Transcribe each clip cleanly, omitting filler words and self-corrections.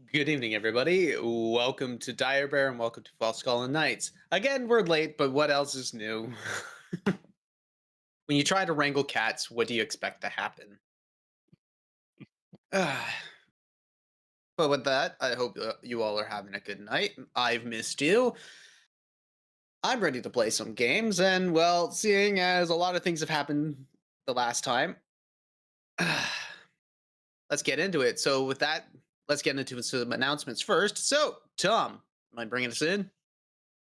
Good evening, everybody. Welcome to Dire Bear and welcome to Falskallan Nights. Again, we're late, but what else is new? When you try to wrangle cats, what do you expect to happen? Ah, but with that, I hope you all are having a good night. I've missed you. I'm ready to play some games, and well, seeing as a lot of things have happened the last time, let's get into it. So, with that, let's get into some announcements first. So, Tom, mind bringing us in?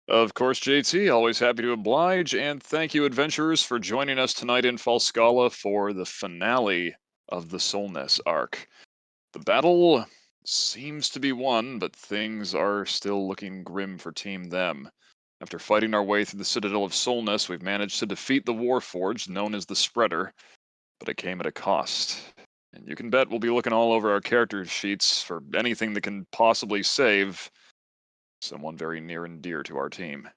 Of course, JT, always happy to oblige, and thank you, adventurers, for joining us tonight in Falscala for the finale of the Solness arc. The battle seems to be won, but things are still looking grim for Team Them. After fighting our way through the Citadel of Solness, we've managed to defeat the Warforged, known as the Spreader, but it came at a cost. And you can bet we'll be looking all over our character sheets for anything that can possibly save someone very near and dear to our team.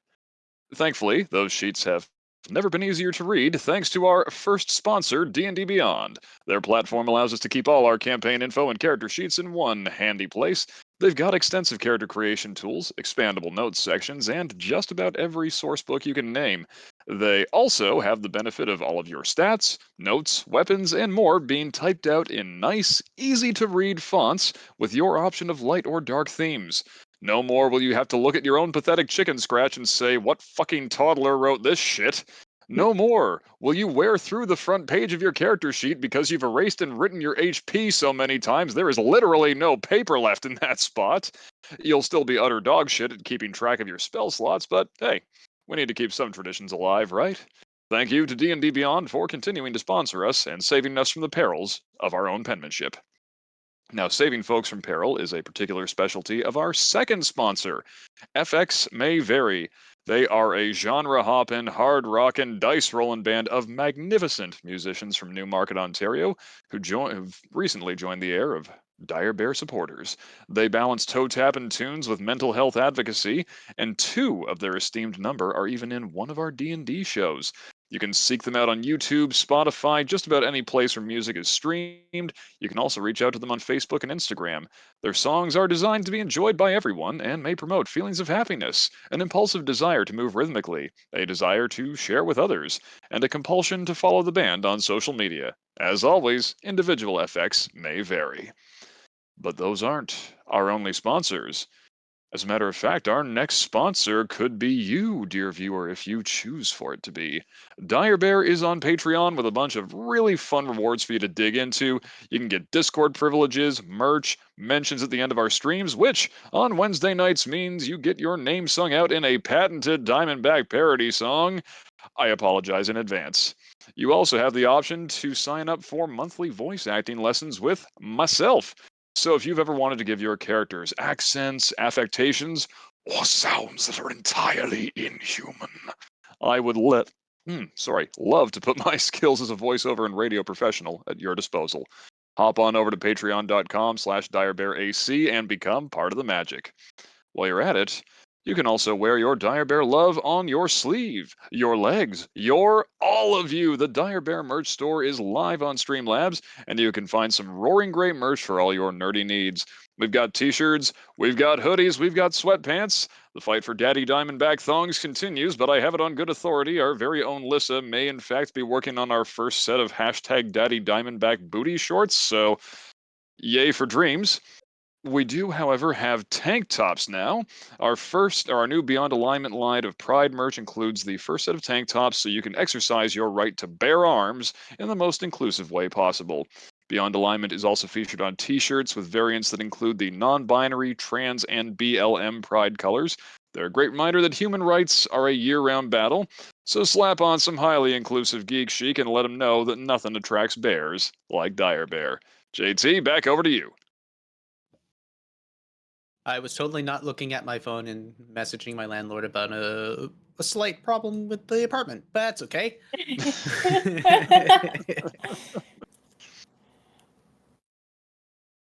Thankfully, those sheets have never been easier to read thanks to our first sponsor, D&D Beyond. Their platform allows us to keep all our campaign info and character sheets in one handy place. They've got extensive character creation tools, expandable notes sections, and just about every source book you can name. They also have the benefit of all of your stats, notes, weapons, and more being typed out in nice, easy to read fonts with your option of light or dark themes. No more will you have to look at your own pathetic chicken scratch and say, what fucking toddler wrote this shit? No more will you wear through the front page of your character sheet because you've erased and written your HP so many times there is literally no paper left in that spot. You'll still be utter dog shit at keeping track of your spell slots, but hey, we need to keep some traditions alive, right? Thank you to D&D Beyond for continuing to sponsor us and saving us from the perils of our own penmanship. Now, saving folks from peril is a particular specialty of our second sponsor, FX May Vary. They are a genre hopping, hard rockin', dice rolling band of magnificent musicians from Newmarket, Ontario, who've recently joined the air of Dire Bear supporters. They balance toe tapping tunes with mental health advocacy, and two of their esteemed number are even in one of our D&D shows. You can seek them out on YouTube, Spotify, just about any place where music is streamed. You can also reach out to them on Facebook and Instagram. Their songs are designed to be enjoyed by everyone and may promote feelings of happiness, an impulsive desire to move rhythmically, a desire to share with others, and a compulsion to follow the band on social media. As always, individual FX may vary. But those aren't our only sponsors. As a matter of fact, our next sponsor could be you, dear viewer, if you choose for it to be. Dire Bear is on Patreon with a bunch of really fun rewards for you to dig into. You can get Discord privileges, merch, mentions at the end of our streams, which on Wednesday nights means you get your name sung out in a patented Diamondback parody song. I apologize in advance. You also have the option to sign up for monthly voice acting lessons with myself. So if you've ever wanted to give your characters accents, affectations, or sounds that are entirely inhuman, I would love to put my skills as a voiceover and radio professional at your disposal. Hop on over to patreon.com/direbearac and become part of the magic. While you're at it, you can also wear your Dire Bear love on your sleeve, your legs, your all of you. The Dire Bear merch store is live on Streamlabs, and you can find some roaring great merch for all your nerdy needs. We've got t-shirts, we've got hoodies, we've got sweatpants. The fight for Daddy Diamondback thongs continues, but I have it on good authority. Our very own Lissa may in fact be working on our first set of hashtag Daddy Diamondback booty shorts, so yay for dreams. We do, however, have tank tops now. Our new Beyond Alignment line of Pride merch includes the first set of tank tops so you can exercise your right to bear arms in the most inclusive way possible. Beyond Alignment is also featured on t shirts with variants that include the non binary, trans, and BLM Pride colors. They're a great reminder that human rights are a year round battle, so slap on some highly inclusive geek chic and let them know that nothing attracts bears like Dire Bear. JT, back over to you. I was totally not looking at my phone and messaging my landlord about a slight problem with the apartment, but that's okay.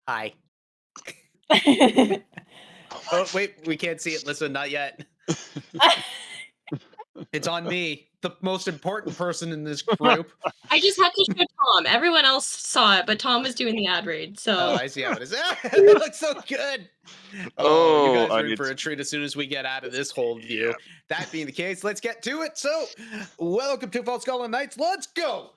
Hi. Oh, wait, we can't see it. Listen, not yet. It's on me, the most important person in this group. I just had to show Tom. Everyone else saw it, but Tom was doing the ad read, so. Oh, I see how it is. It looks so good. Oh, you Oh, guys I are in need for to. a treat as soon as we get out of this whole view. Yeah. That being the case, let's get to it. So, welcome to Falskallan Nights. Let's go.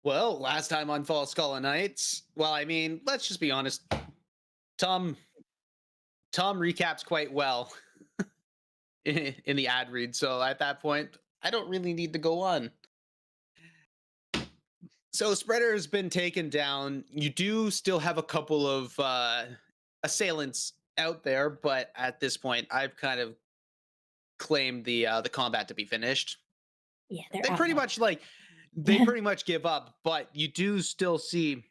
Well, last time on Falskallan Nights, well, I mean, let's just be honest. Tom recaps quite well in the ad read, so at that point, I don't really need to go on. So Spreader has been taken down. You do still have a couple of assailants out there, but at this point, I've kind of claimed the combat to be finished. Yeah, they're They out pretty now. much they pretty much give up, but you do still see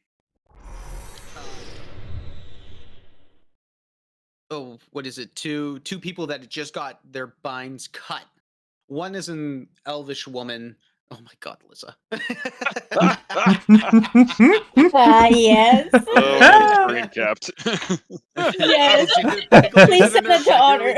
what is it? Two people that just got their binds cut. One is an elvish woman. Oh my god, Lisa. Yes. Oh, screen capped. Yes. Please Please send it to honor.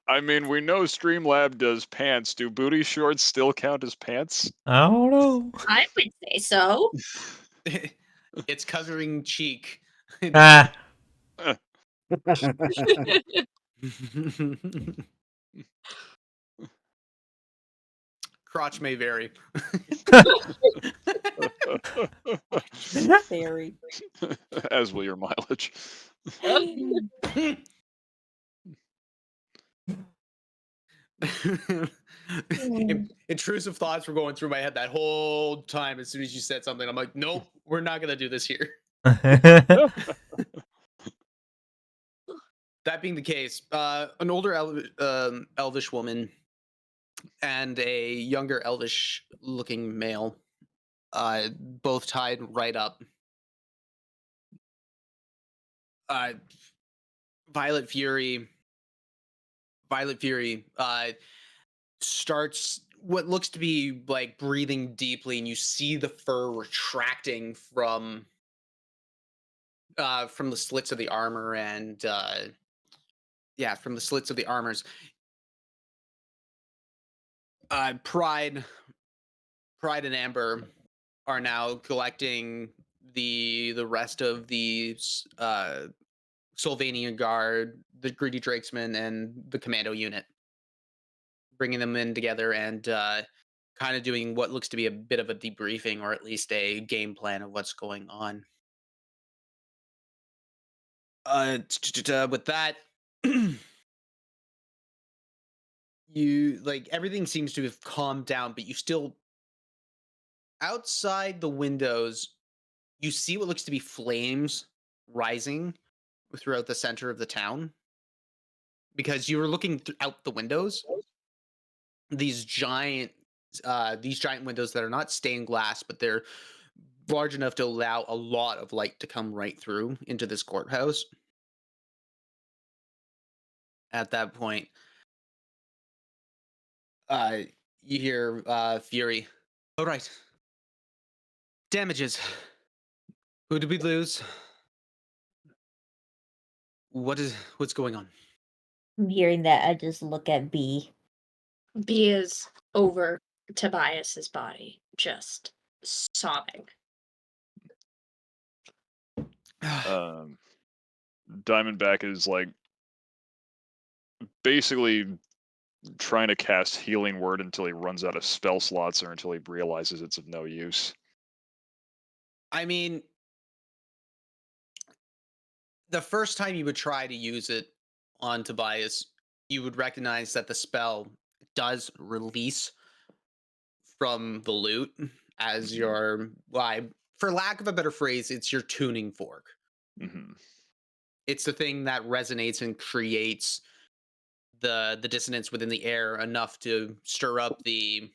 I mean, we know Streamlab does pants. Do booty shorts still count as pants? I don't know. I would say so. It's covering cheek. Ah. Crotch may vary. Very. As will your mileage. Intrusive thoughts were going through my head that whole time. As soon as you said something, I'm like, nope, we're not gonna do this here. That being the case, an older elvish woman and a younger elvish-looking male, both tied right up. Violet Fury starts what looks to be like breathing deeply, and you see the fur retracting from the slits of the armor, and from the slits of the armors. Pride and Amber are now collecting the rest of the Sylvanian Guard, the Greedy Drakesman, and the Commando unit, bringing them in together and kind of doing what looks to be a bit of a debriefing, or at least a game plan of what's going on. With that, you everything seems to have calmed down, but you still, outside the windows, you see what looks to be flames rising throughout the center of the town, because you were looking out the windows. These giant windows that are not stained glass, but they're large enough to allow a lot of light to come right through into this courthouse. At that point, you hear Fury. All right. Damages. Who did we lose? What's going on? I'm hearing that. I just look at B. B is over. Tobias's body, just sobbing. Diamondback is like basically trying to cast Healing Word until he runs out of spell slots or until he realizes it's of no use. I mean, the first time you would try to use it on Tobias, you would recognize that the spell does release from the loot as Mhm. your, for lack of a better phrase, it's your tuning fork. Mm-hmm. It's the thing that resonates and creates the dissonance within the air enough to stir up the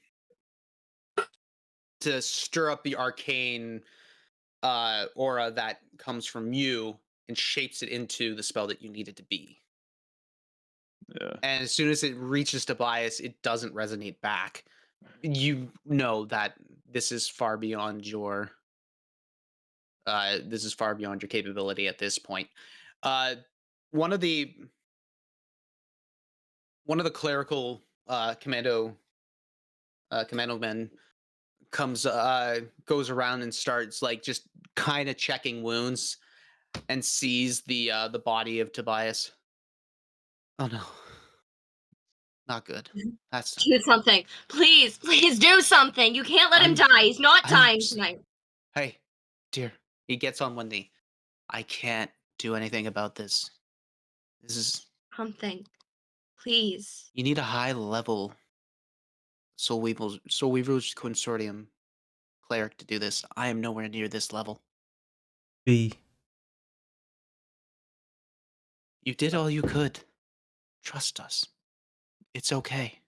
arcane aura that comes from you and shapes it into the spell that you need it to be. Yeah. And as soon as it reaches Tobias, it doesn't resonate back. You know that this is far beyond your capability at this point. Uh, one of the clerical commando men goes around and starts like just kind of checking wounds and sees the body of Tobias. Oh no. Not good. That's Do something. Please, please do something. You can't let him I'm- die. He's not I'm dying s- tonight. Hey, dear. He gets on one knee. I can't do anything about this. This is Something. Please. you need a high level Soul Weaver's Consortium cleric to do this. I am nowhere near this level. B. You did all you could. Trust us. It's okay.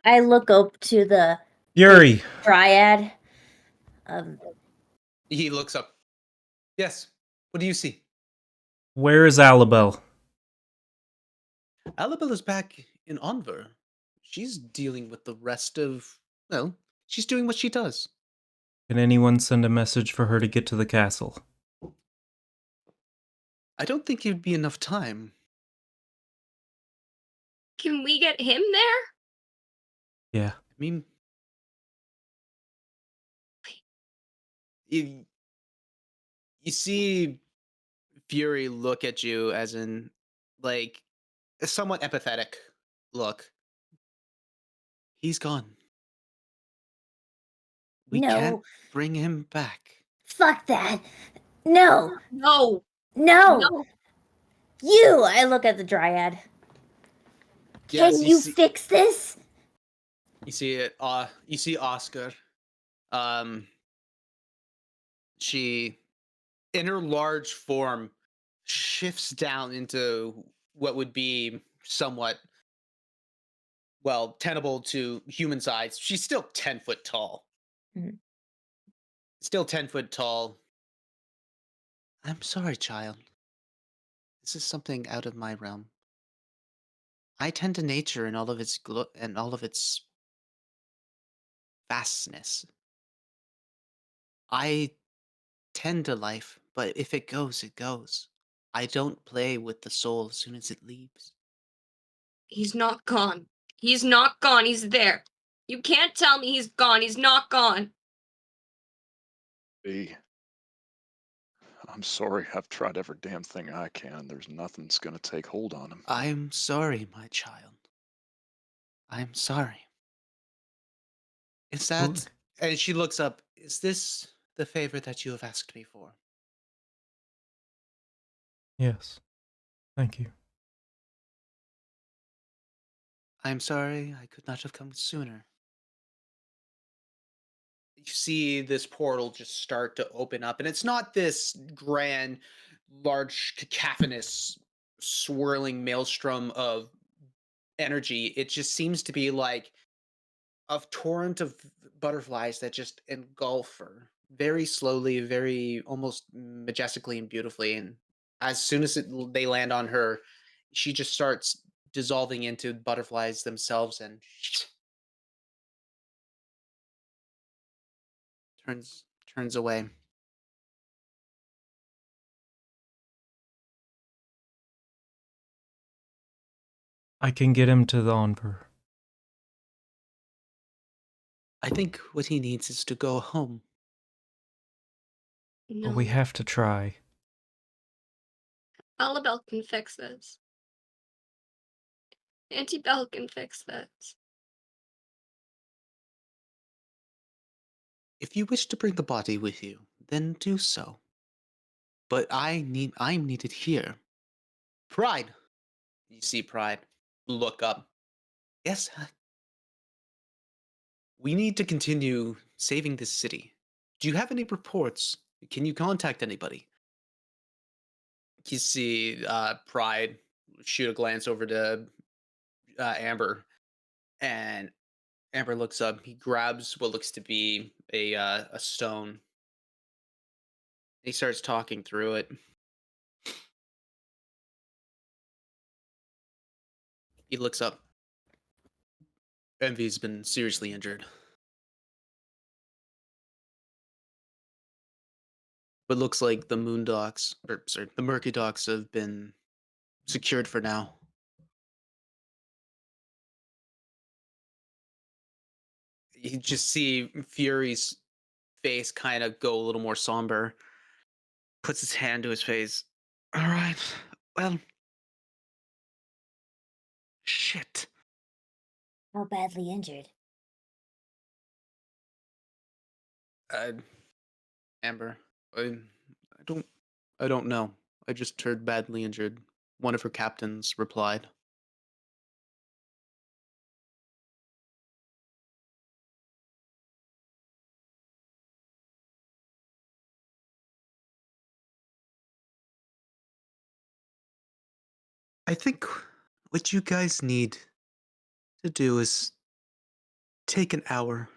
I look up to the Yuri, Dryad. He looks up. Yes. What do you see? where is Alabel? Alabel is back in Onver. She's dealing with the rest of, well, she's doing what she does. Can anyone send a message for her to get to the castle? I don't think it'd be enough time. Can we get him there? Yeah. I mean, you see Fury look at you as in, like, a somewhat empathetic look. He's gone. We can't No. bring him back. Fuck that. No. No. No. No. You. I look at the Dryad. Yes, Can you you see- fix this? You see it. You see Oscar. She, in her large form, shifts down into what would be somewhat, well, tenable to human size. She's still 10 foot tall. Mhm. Still 10 foot tall. I'm sorry, child. This is something out of my realm. I tend to nature and all of its and all of its vastness. I tend to life, but if it goes, it goes. I don't play with the soul as soon as it leaves. He's not gone. He's not gone. He's there. You can't tell me he's gone. He's not gone. B. I'm sorry. I've tried every damn thing I can. There's nothing's gonna take hold on him. I'm sorry, my child. I'm sorry. Is that. And she looks up. Is this the favor that you have asked me for? Yes. Thank you. I'm sorry I could not have come sooner. You see this portal just start to open up, and it's not this grand, large, cacophonous, swirling maelstrom of energy. It just seems to be like a torrent of butterflies that just engulf her very slowly, very almost majestically and beautifully. And as soon as they land on her, she just starts dissolving into butterflies themselves and turns away. I can get him to the Onver. I think what he needs is to go home. But we No. have to try. Alabel can fix this. Auntie Belle can fix this. If you wish to bring the body with you, then do so. But I'm needed here. Pride. You see Pride look up. Yes, we need to continue saving this city. Do you have any reports? Can you contact anybody? You see Pride shoot a glance over to Amber, and Amber looks up. He grabs what looks to be a stone. He starts talking through it. He looks up. Envy's been seriously injured. But looks like the moon docks, or sorry, the murky docks have been secured for now. You just see Fury's face kind of go a little more somber. Puts his hand to his face. All right. Well. Shit. How badly injured? Uh, Amber, I don't, I don't know. I just heard badly injured. One of her captains replied. I think what you guys need to do is take an hour,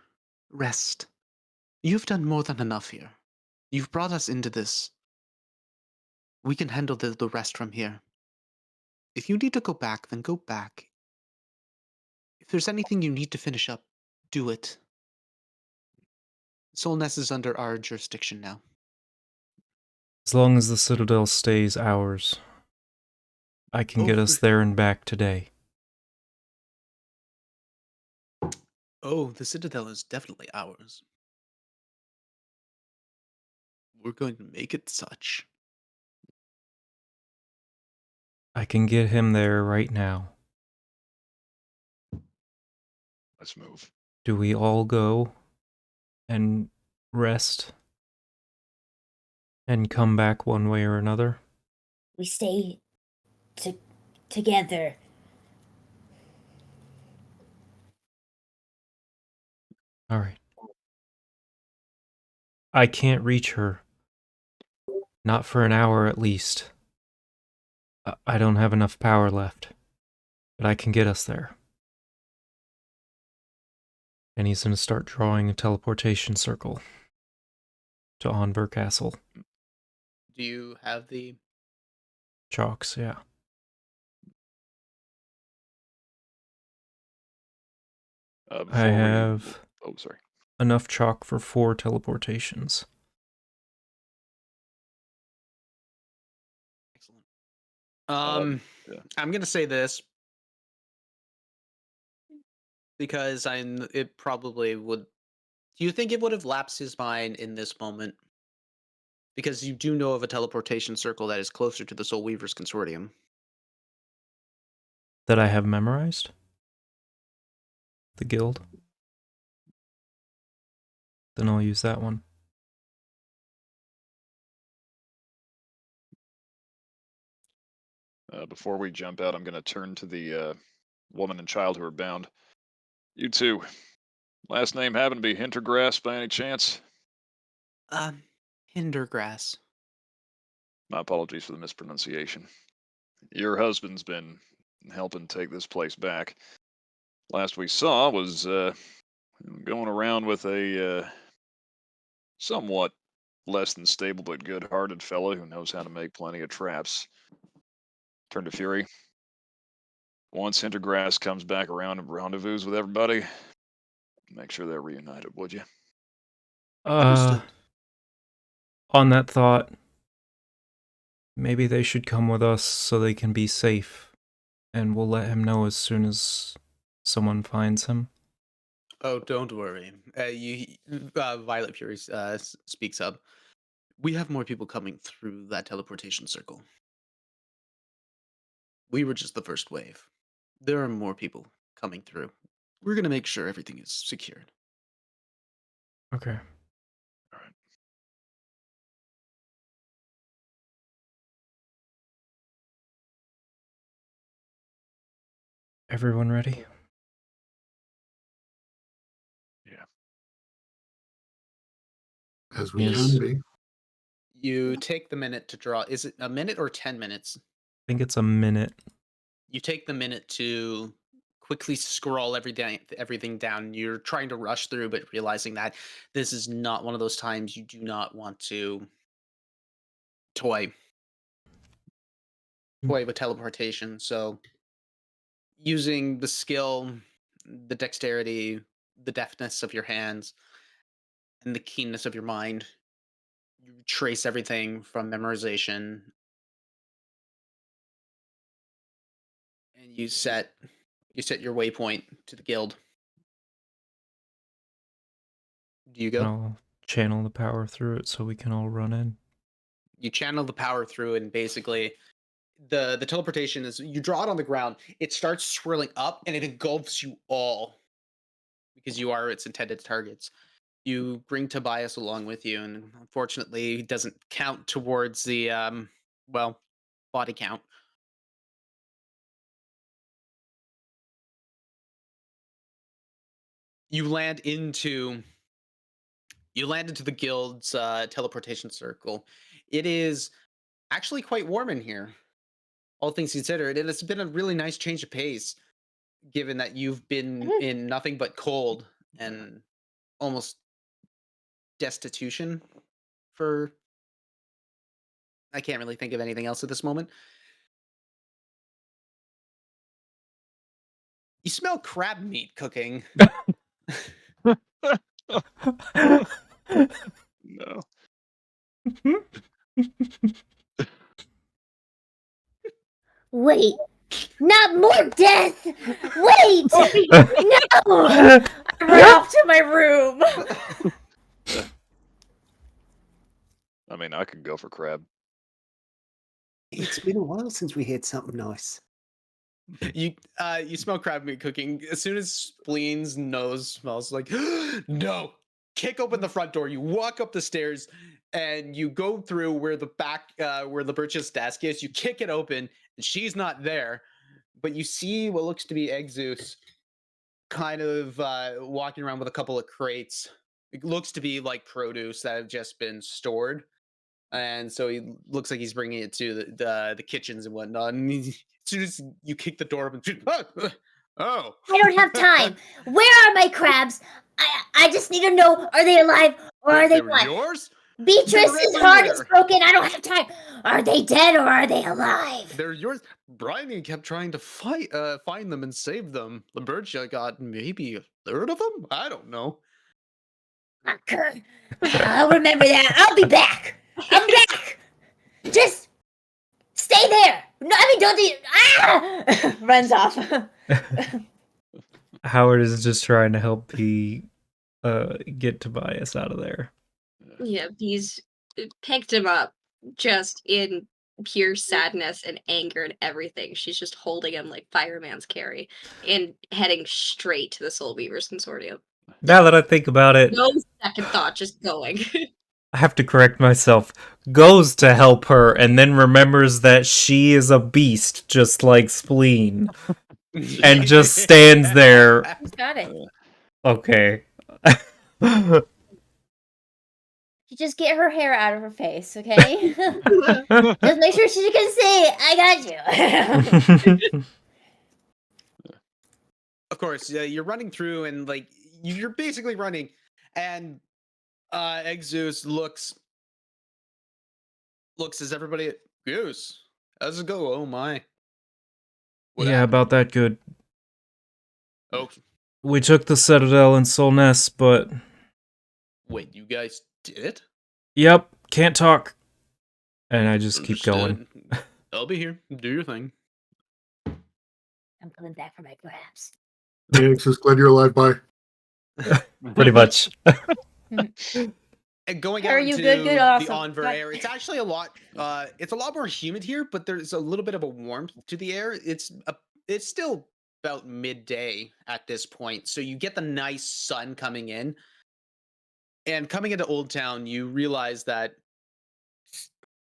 rest. You've done more than enough here. You've brought us into this. We can handle the rest from here. If you need to go back, then go back. If there's anything you need to finish up, do it. Solness is under our jurisdiction now. As long as the Citadel stays ours, I can get us there and back today. Oh, the Citadel is definitely ours. We're going to make it such. I can get him there right now. Let's move. Do we all go and rest and come back one way or another? We stay together. All right. I can't reach her. Not for an hour at least. I don't have enough power left. But I can get us there. And he's going to start drawing a teleportation circle to Onver Castle. Do you have the... Chalks, yeah. I Before we... have Oh, sorry. enough chalk for 4 teleportations. Excellent. Yeah. I'm gonna say this because it probably would. Do you think it would have lapsed his mind in this moment? Because you do know of a teleportation circle that is closer to the Soul Weavers Consortium. That I have memorized? The guild? Then I'll use that one. Before we jump out, I'm going to turn to the woman and child who are bound. You two. Last name happen to be Hintergrass by any chance? Hindergrass. My apologies for the mispronunciation. Your husband's been helping take this place back. Last we saw was going around with a somewhat less than stable but good-hearted fellow who knows how to make plenty of traps. Turn to Fury. Once Hintergrass comes back around and rendezvous with everybody, make sure they're reunited, would you? Understood. On that thought, maybe they should come with us so they can be safe, and we'll let him know as soon as someone finds him. Oh, don't worry. Violet Fury speaks up. We have more people coming through that teleportation circle. We were just the first wave. There are more people coming through. We're gonna make sure everything is secured. Okay. All right. Everyone ready? Yeah. As we Yes. can be. You take the minute to draw. Is it a minute or 10 minutes? I think it's a minute. You take the minute to quickly scroll everything down. You're trying to rush through, but realizing that this is not one of those times you do not want to toy with teleportation. So using the skill, the dexterity, the deftness of your hands, and the keenness of your mind, you trace everything from memorization, and you set your waypoint to the guild. Do you And go? I'll channel the power through it so we can all run in. You channel the power through, and basically the teleportation is, you draw it on the ground, it starts swirling up and it engulfs you all because you are its intended targets. You bring Tobias along with you, and unfortunately he doesn't count towards the body count. You land into the guild's teleportation circle. It is actually quite warm in here, all things considered. It has been a really nice change of pace, given that you've been in nothing but cold and almost destitution for, I can't really think of anything else at this moment. You smell crab meat cooking. No. Wait, not more death! Wait! No! I run off to my room. I mean, I could go for crab. It's been a while since we had something nice. You smell crab meat cooking. As soon as Spleen's nose smells like, no, kick open the front door. You walk up the stairs and you go through where the back, where the Birch's desk is. You kick it open and she's not there, but you see what looks to be Exus kind of walking around with a couple of crates. It looks to be like produce that have just been stored. And so he looks like he's bringing it to the kitchens and whatnot. And as soon as you kick the door open, oh, I don't have time. Where are my crabs? I just need to know, are they alive or are they were what? yours? Beatrice's They're heart is everywhere. broken. I don't have time. Are they dead or are they alive? They're yours. Bryony kept trying to find them and save them. Libertia got maybe a third of them. I don't know. Fucker. I'll remember that. I'll be back. I'm back. Just stay there. No, I mean, don't do. Ah! Runs off. Howard is just trying to help get Tobias out of there. Yeah, he's picked him up just in pure sadness and anger and everything. She's just holding him like fireman's carry and heading straight to the Soul Weavers Consortium. Now that I think about it, No second thought, just going. I have to correct myself. Goes to help her and then remembers that she is a beast, just like Spleen. And just stands there. Who's got it? Okay. You just get her hair out of her face, okay? Just make sure she can see. I got you. Of course, you're running through and like you're basically running, and Exus looks as everybody. Goose, how's it go? Oh my. What Yeah, happened? about that good. Oh, We took the Citadel and Solness, but... wait, you guys did it? Yep, can't talk. And I just keep going. Understood. I'll be here. Do your thing. I'm coming back for my crabs. Hey, Axis, glad you're alive. Bye. Pretty much. And going Are out you into good? Good, the awesome. Enver Yep. air, it's actually a lot. It's a lot more humid here, but there's a little bit of a warmth to the air. It's still about midday at this point, so you get the nice sun coming in. And coming into Old Town, you realize that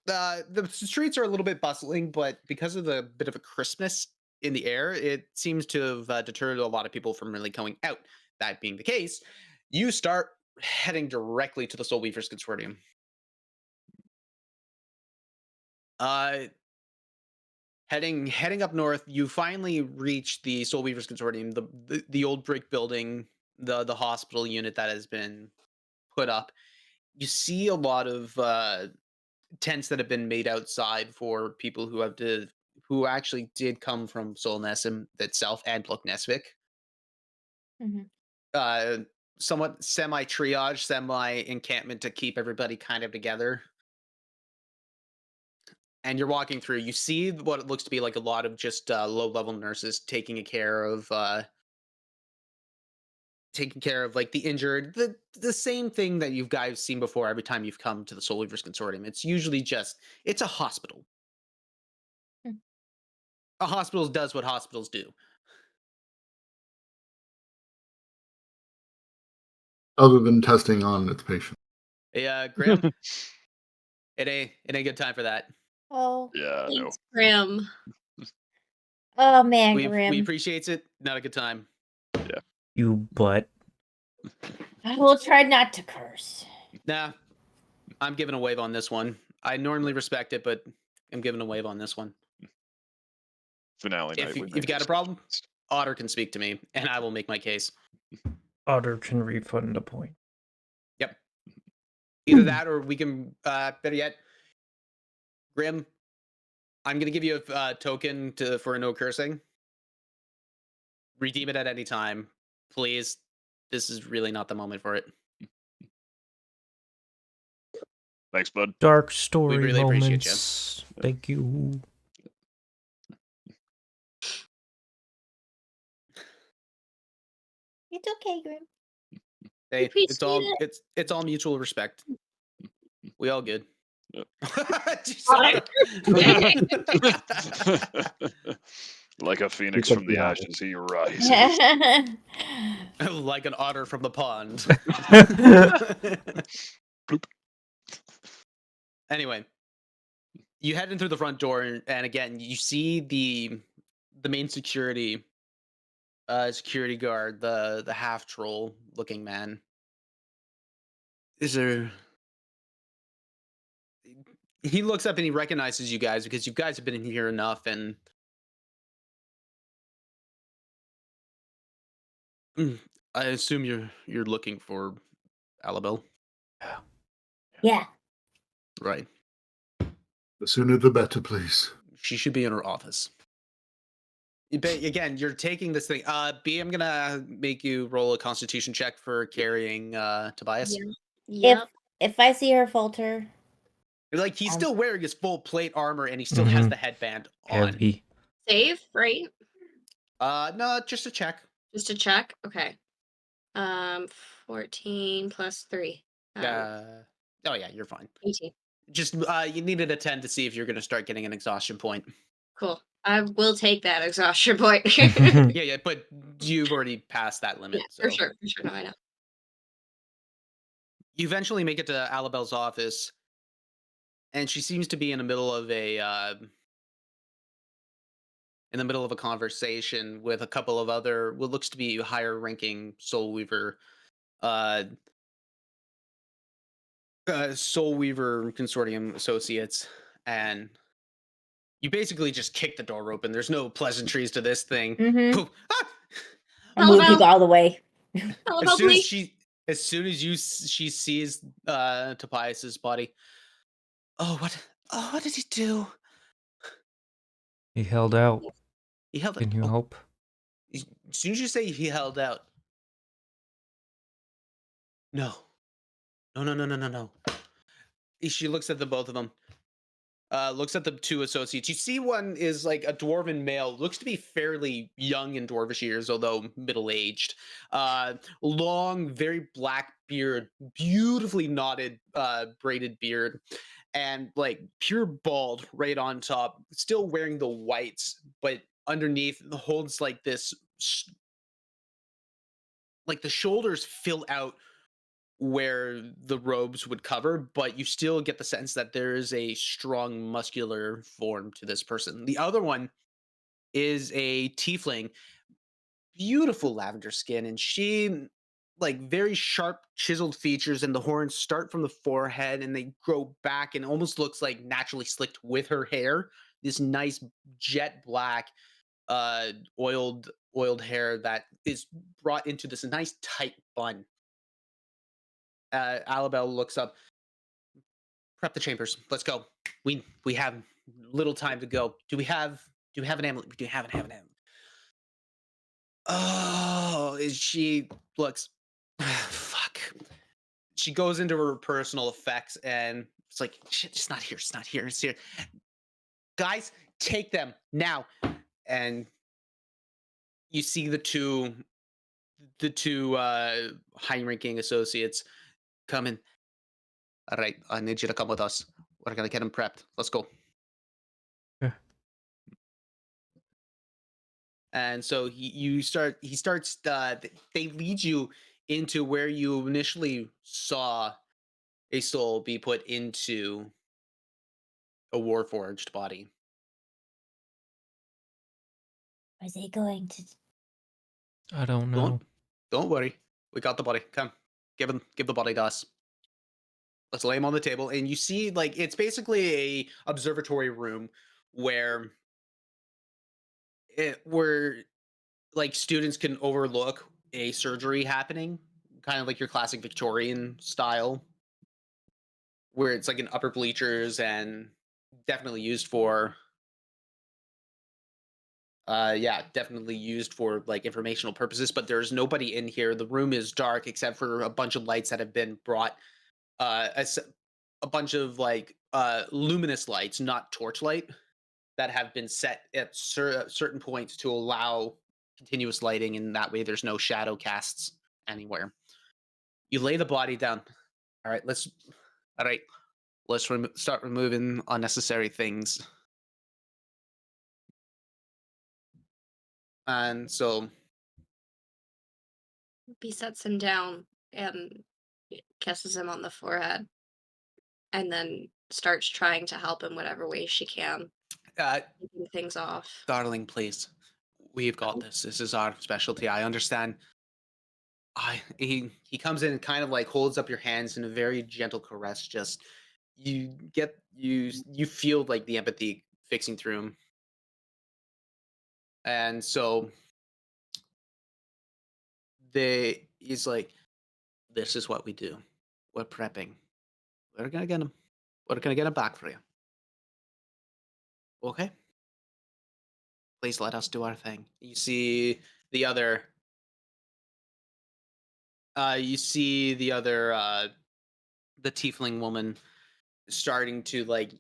the streets are a little bit bustling, but because of the bit of a crispness in the air, it seems to have deterred a lot of people from really going out. That being the case, you start heading directly to the Soul Weavers Consortium. Uh, heading up north, you finally reach the Soul Weavers Consortium, the old brick building, the hospital unit that has been put up. You see a lot of tents that have been made outside for people who actually did come from Solness itself and Pluknesvik. Mhm. Uh, somewhat semi triage, semi encampment to keep everybody kind of together. And you're walking through, you see what it looks to be like a lot of just low-level nurses taking care of like the injured, the same thing that you guys seen before every time you've come to the Soul Weavers Consortium. It's usually just it's a hospital. Hmm. A hospital does what hospitals do. Other than testing on its patient. Yeah, Grim, it ain't a good time for that. Oh, Yeah, no. Thanks, Grim. oh man, We Grim. appreciate it. Not a good time. You butt. I will try not to curse. Nah, I'm giving a wave on this one. I normally respect it, but I'm giving a wave on this one. Finale night. If you we if make you got a problem, exceptions. Otter can speak to me, and I will make my case. Otter can refund a point. Yep. Either that, or we can. Better yet, Grim, I'm gonna give you a token for a no cursing. Redeem it at any time, please. This is really not the moment for it. Thanks, bud. Dark story really appreciate you. moments. Thank you. It's okay, Grim. Hey, Appreciate it's all mutual respect. We all good. Yep. Just- Like a phoenix Look from at the the eye. ashes, he rises. like an otter from the pond. Bloop. Anyway, you head in through the front door, and again, you see the main security guard, the half troll looking man. Is there? He looks up and he recognizes you guys because you guys have been in here enough, and I assume you're looking for Alabel, Yeah. right? The sooner the better, please. She should be in her office. Again, you're taking this thing. B, I'm gonna make you roll a Constitution check for carrying Tobias. Yeah. Yep. If I see her falter, Like he's Um, still wearing his full plate armor and he still has Mhm. the headband on. Heavy. Save, right? No, just a check. Just to check. Okay. 14 plus 3. Oh yeah, you're fine. 18. Just you needed a 10 to see if you're gonna start getting an exhaustion point. Cool. I will take that exhaustion point. Yeah, but you've already passed that limit. Yeah, So for sure. For sure. No, I know. you eventually make it to Alabel's office, and she seems to be in the middle of a conversation with a couple of other what looks to be higher ranking Soul Weaver Consortium associates, and you basically just kick the door open. There's no pleasantries to this thing. Mhm. Poof. Ah! I'm moving people Alabel. all the way. As soon as Please. she sees Tobias's body. Oh, what did he do? He held out. He held Can you oh, help? As soon as you say he held out. No. No. She looks at the both of them. looks at the two associates. You see one is like a dwarven male, looks to be fairly young in dwarvish years, although middle-aged. Long, very black beard, beautifully knotted, braided beard, and like pure bald right on top. Still wearing the whites, but underneath holds like this, like the shoulders fill out where the robes would cover, but you still get the sense that there is a strong muscular form to this person. The other one is a tiefling, beautiful lavender skin, and she like very sharp chiseled features, and the horns start from the forehead and they grow back and almost looks like naturally slicked with her hair. This nice jet black oiled hair that is brought into this nice tight bun. Alabel looks up. Prep the chambers. Let's go. We have little time to go. Do we have an amulet? We do have an amulet. Oh, she looks. Fuck. She goes into her personal effects and it's like, shit, it's not here. It's not here. It's here. Guys, take them now. And you see the two high-ranking associates come in. All right, I need you to come with us. We're gonna get him prepped. Let's go. Yeah. And so he starts. They lead you into where you initially saw a soul be put into a warforged body. Are they going to? I don't know. Don't worry, we got the body. Come, give the body to us. Let's lay him on the table, and you see, like, it's basically a observatory room where like students can overlook a surgery happening, kind of like your classic Victorian style, where it's like in upper bleachers and definitely used for definitely used for like informational purposes, but there's nobody in here. The room is dark except for a bunch of lights that have been brought, a bunch of like luminous lights, not torchlight, that have been set at certain points to allow continuous lighting, and that way there's no shadow casts anywhere. You lay the body down. All right, let's start removing unnecessary things. And so He sets him down and kisses him on the forehead, and then starts trying to help in whatever way she can, taking things off. darling, please, we've got this. This is our specialty. I understand. He comes in and kind of like holds up your hands in a very gentle caress. Just you feel like the empathy fixing through him. And so he's like, this is what we do. We're prepping. We're gonna get him. We're gonna get him back for you. Okay? Please let us do our thing. You see the other the tiefling woman starting to like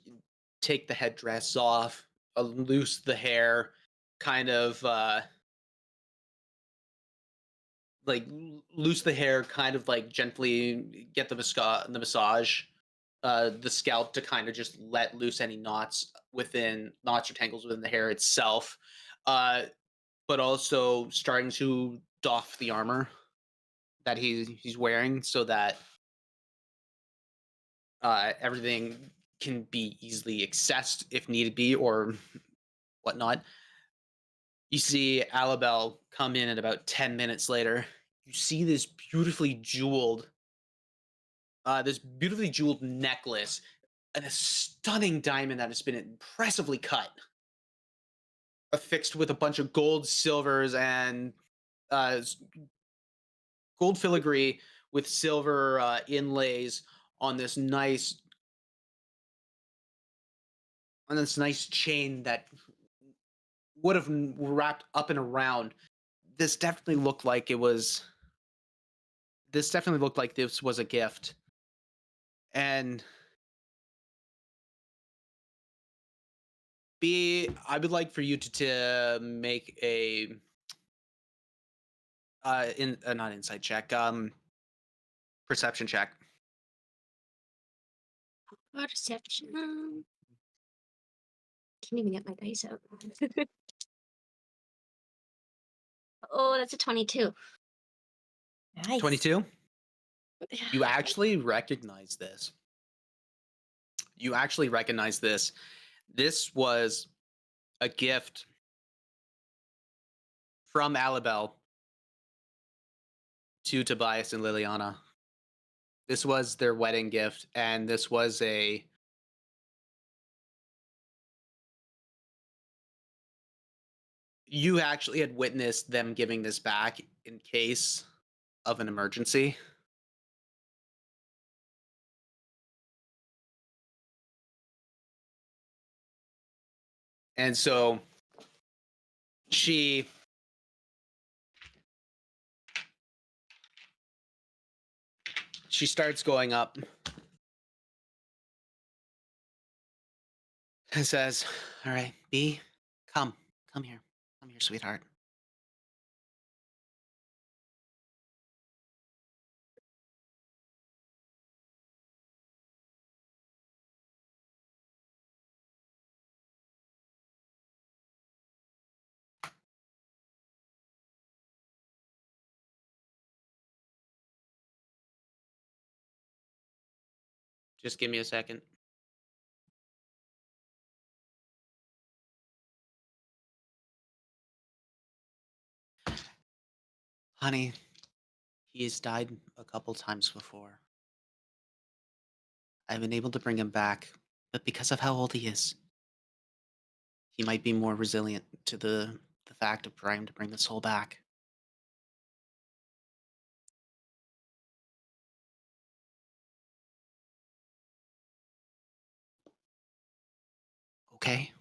take the headdress off, loose the hair, kind of loose the hair, kind of like gently get the massage, the scalp to kind of just let loose any knots or tangles within the hair itself, but also starting to doff the armor that he's wearing so that everything can be easily accessed if needed be or whatnot. You see Alabel come in at about 10 minutes later. You see this beautifully jeweled necklace and a stunning diamond that has been impressively cut, affixed with a bunch of gold, silvers, and gold filigree with silver inlays on this nice chain that would have wrapped up and around. This definitely looked like this was a gift. And B, I would like for you to make a not insight check, perception check. Perception. Can't even get my dice out. Oh, that's a 22. Nice. 22. You actually recognize this. This was a gift from Alibel to Tobias and Liliana. This was their wedding gift, and this was a you actually had witnessed them giving this back in case of an emergency. And so she starts going up and says, "All right, B, come here. Come here, sweetheart." Just give me a second. Honey, he's died a couple times before. I've been able to bring him back, but because of how old he is, he might be more resilient to the fact of trying to bring the soul back. Okay?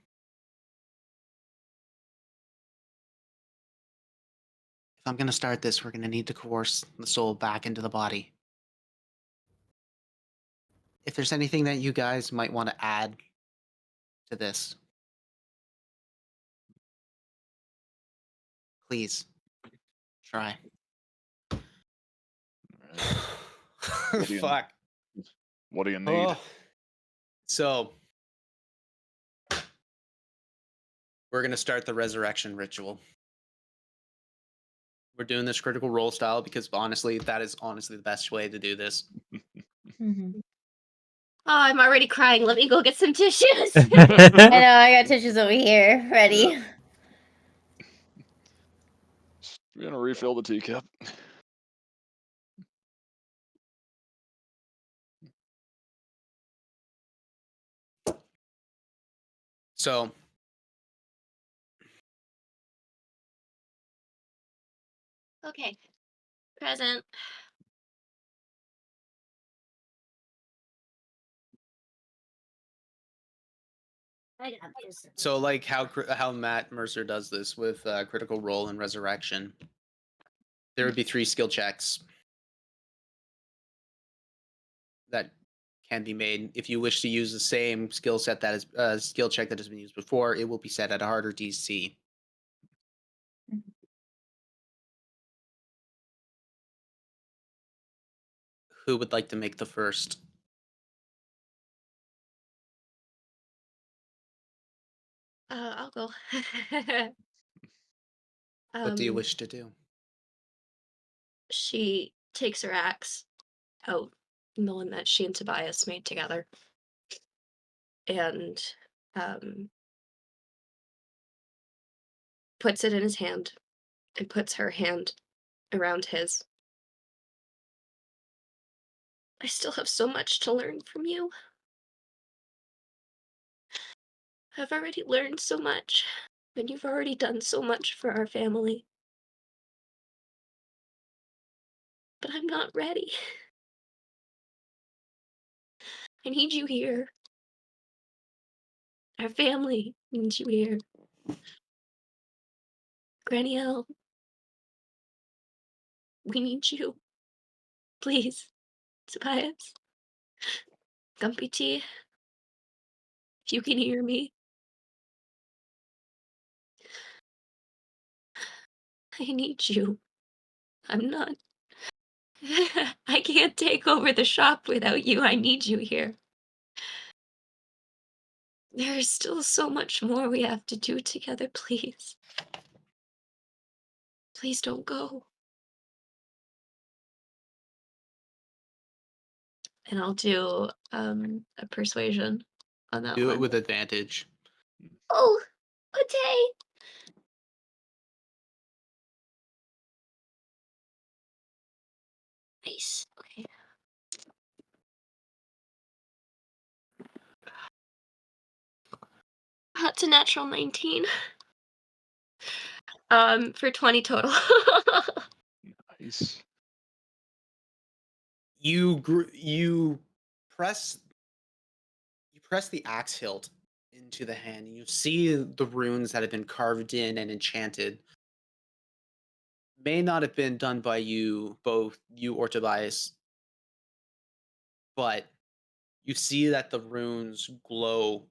If I'm gonna start this, we're gonna need to coerce the soul back into the body. If there's anything that you guys might want to add to this, please try. What do you- Fuck. What do you need? Oh. So we're gonna start the resurrection ritual. We're doing this critical role style because honestly, that is honestly the best way to do this. Mhm. Oh, I'm already crying. Let me go get some tissues. I know, I got tissues over here, ready. We're gonna refill the teacup. So Okay. Present. I got this. So like how Matt Mercer does this with critical role and resurrection, there would be 3 skill checks that can be made. If you wish to use the same skill set that is skill check that has been used before, it will be set at a harder DC. Who would like to make the first? I'll go. What do you wish to do? She takes her axe out, the one that she and Tobias made together, and puts it in his hand and puts her hand around his. I still have so much to learn from you. I've already learned so much, and you've already done so much for our family. But I'm not ready. I need you here. Our family needs you here. Granny L, we need you. Please, Tobias. Gumpy T, if you can hear me, I need you. I'm not. I can't take over the shop without you. I need you here. There is still so much more we have to do together, please. Please don't go. And I'll do a persuasion on that Do it one. with advantage. Oh, okay. Nice. Okay. That's a natural 19. For 20 total. Nice. You press the axe hilt into the hand, and you see the runes that have been carved in and enchanted. May not have been done by both you or Tobias, but you see that the runes glow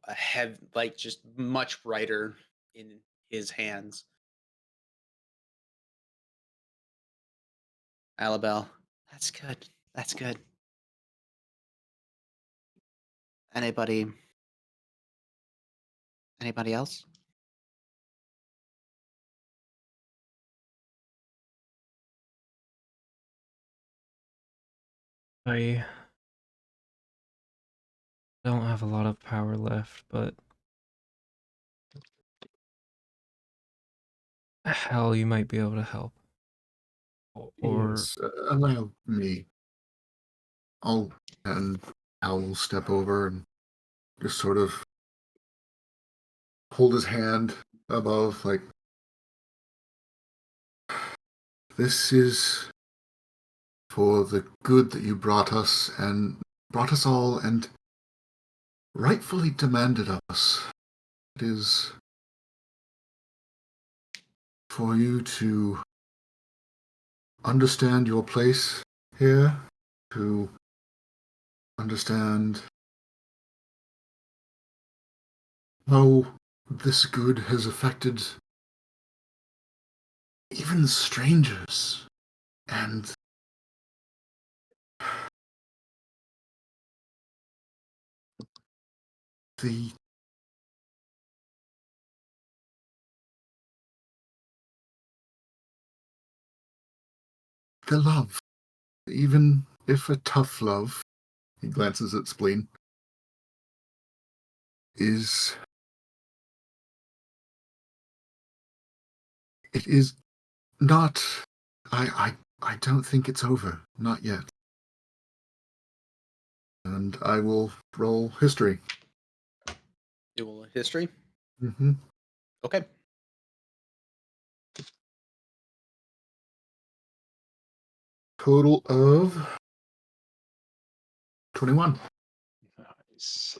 like just much brighter in his hands. Alabel, that's good. That's good. Anybody else? I don't have a lot of power left, but hell, you might be able to help. Or Yes, allow me. And Al will step over and just sort of hold his hand above, like, this is for the good that you brought us all and rightfully demanded of us. It is for you to understand your place here, to understand how this good has affected even strangers, and the love, even if a tough love, he glances at Spleen, is it is not I don't think it's over. Not yet. And I will roll history. You will history. Mm-hmm. Okay. Total of 21. Nice.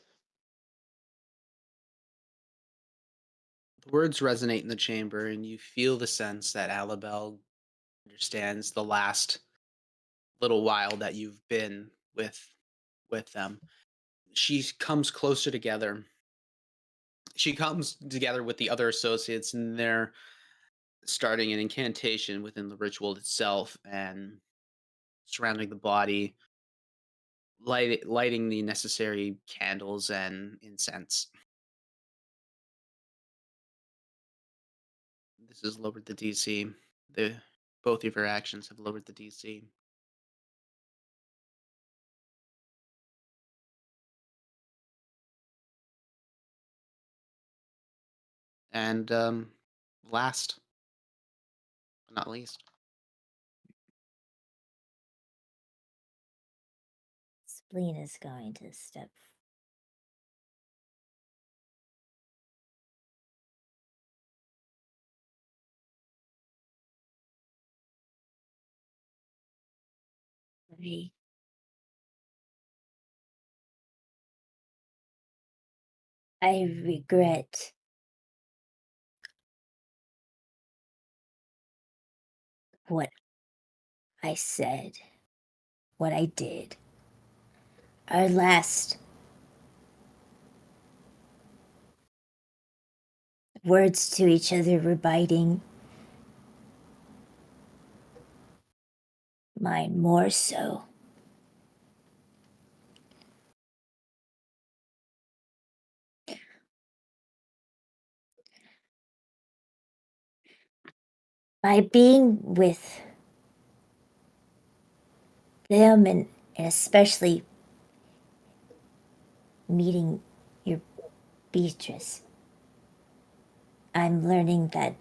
The words resonate in the chamber, and you feel the sense that Alabel understands the last little while that you've been with them. She comes closer together. She comes together with the other associates, and they're starting an incantation within the ritual itself and surrounding the body, lighting the necessary candles and incense. This has lowered the DC. Both of your actions have lowered the DC. And last but not least, Spleen is going to step. I regret what I said, what I did. Our last words to each other were biting. Mine more so. By being with them and especially meeting your Beatrice, I'm learning that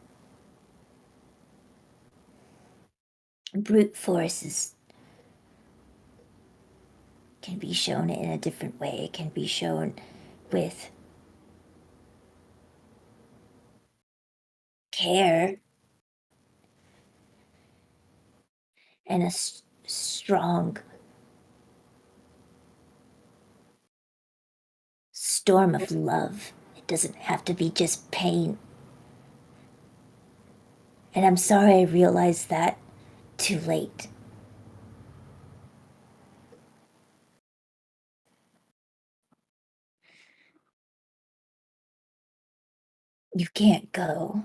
brute force can be shown in a different way. It can be shown with care and a strong storm of love. It doesn't have to be just pain. And I'm sorry I realized that too late. You can't go.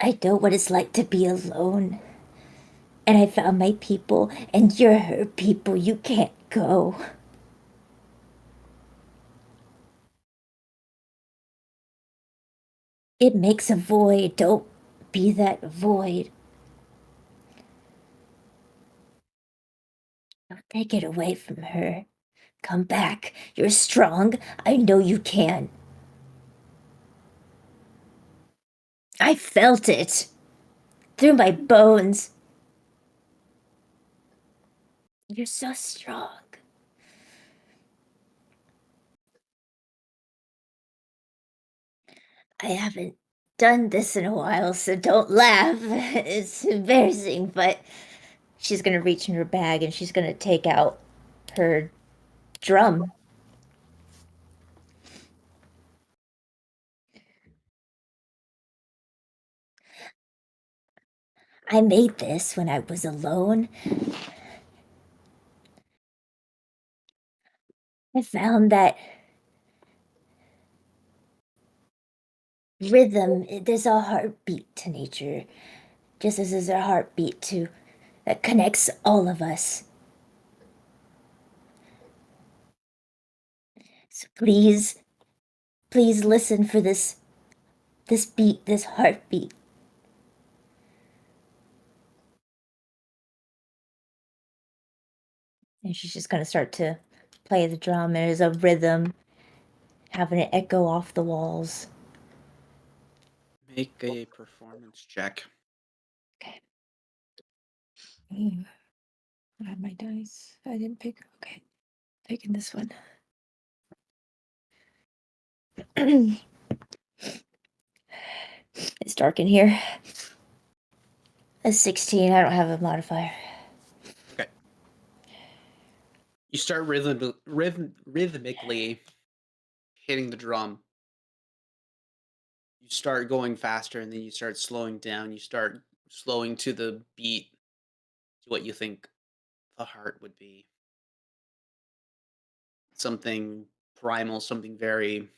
I know what it's like to be alone. And I found my people, and you're her people. You can't go. It makes a void. Don't be that void. Don't take it away from her. Come back. You're strong. I know you can. I felt it. Through my bones. You're so strong. I haven't done this in a while, so don't laugh. It's embarrassing, but she's gonna reach in her bag and she's gonna take out her drum. I made this when I was alone. I found that rhythm, there's a heartbeat to nature, just as there's a heartbeat to that connects all of us. So please listen for this beat, this heartbeat. And she's just gonna start to play the drum. There's a rhythm, having it echo off the walls. Make a performance check. Okay. I have my dice. I didn't pick. Okay. Taking this one. It's dark in here. A 16. I don't have a modifier. Okay. You start rhythmically hitting the drum. You start going faster, and then you start slowing down. You start slowing to the beat, to what you think the heart would be. Something primal, something very,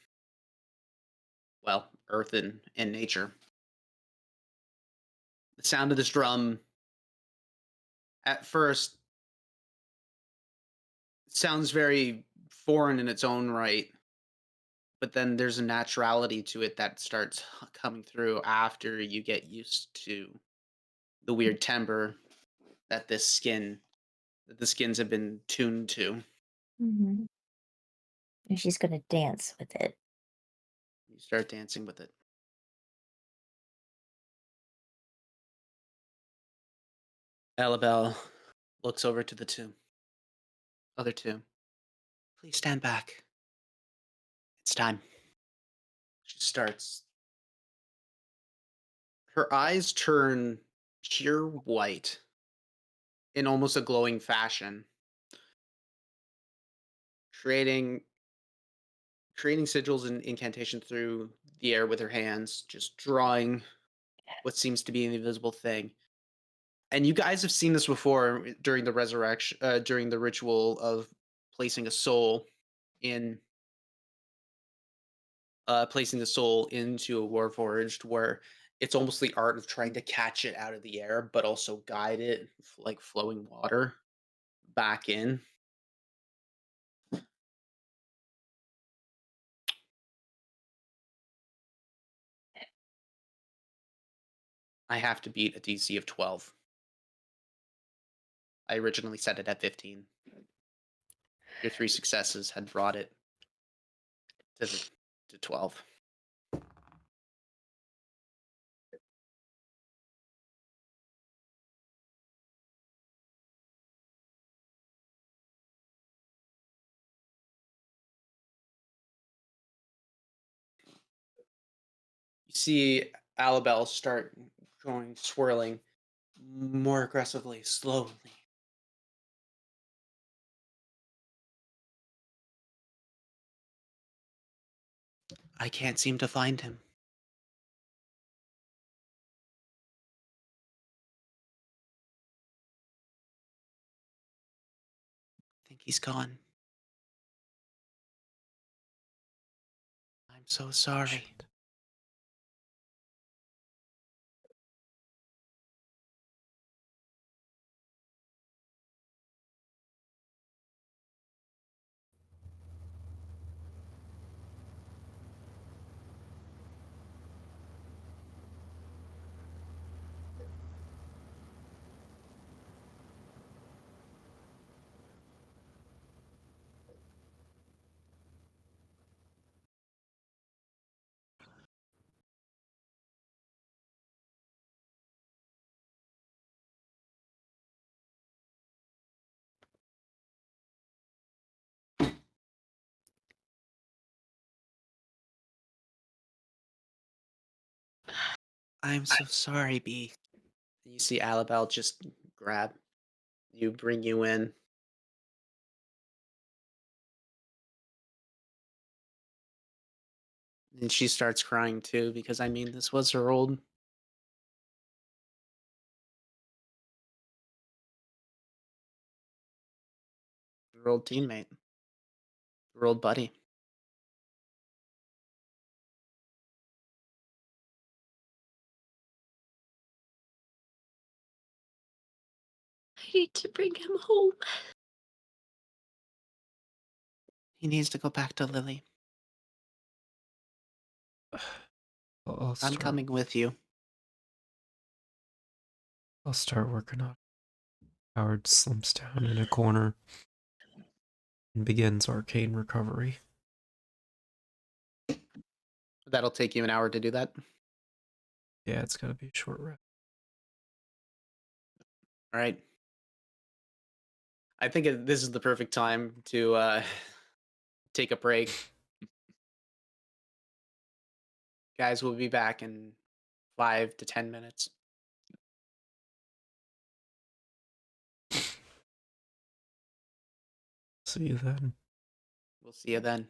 well, earthen in nature. The sound of this drum, at first, sounds very foreign in its own right, but then there's a naturality to it that starts coming through after you get used to the weird timbre that the skins have been tuned to. Mm-hmm. And she's gonna dance with it. You start dancing with it. Alabelle looks over to the other two. Please stand back. It's time. She starts. Her eyes turn pure white in almost a glowing fashion, creating sigils and incantations through the air with her hands, just drawing what seems to be an invisible thing. And you guys have seen this before during the resurrection, during the ritual of placing a soul in, placing the soul into a warforged, where it's almost the art of trying to catch it out of the air, but also guide it like flowing water back in. I have to beat a DC of 12. I originally set it at 15. Your 3 successes had brought it to 12. You see Alabel start going swirling more aggressively, slowly. I can't seem to find him. I think he's gone. I'm so sorry. I'm so sorry, B. You see Alabel just grab you, bring you in. And she starts crying too, because I mean, this was her old teammate, her old buddy. I need to bring him home. He needs to go back to Lily. I'm start, coming with you. I'll start working on it. Howard slumps down in a corner and begins arcane recovery. That'll take you an hour to do that. Yeah, it's gotta be a short rest. All right. I think this is the perfect time to take a break. Guys, we'll be back in 5 to 10 minutes. See you then. We'll see you then.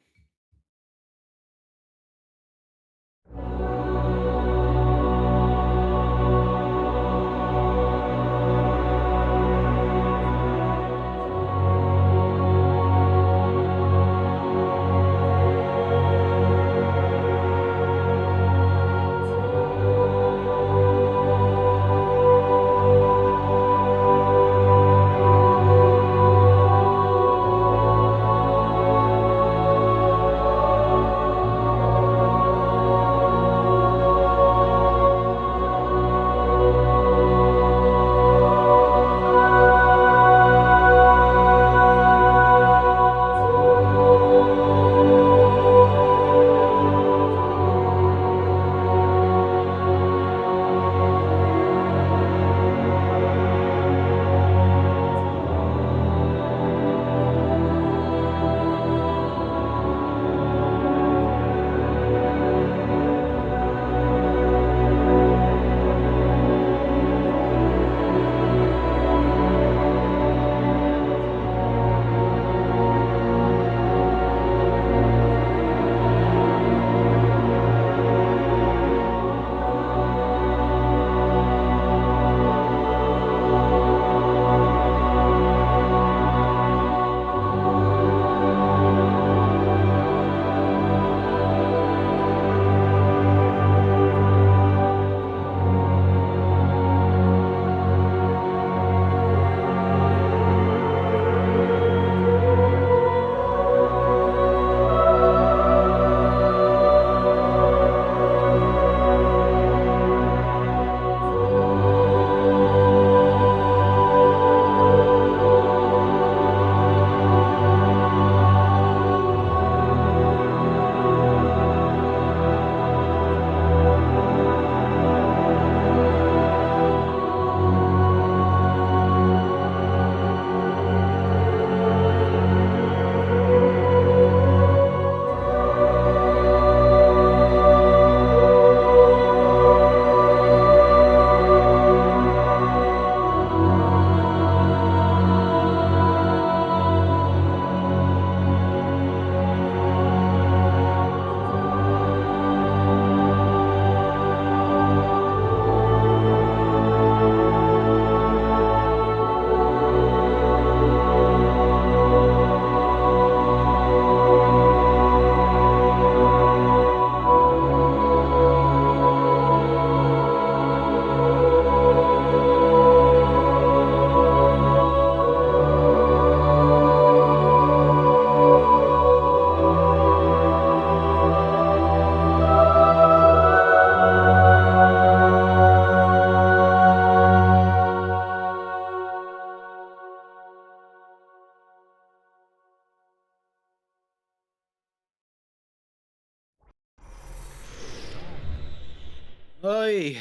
Oy.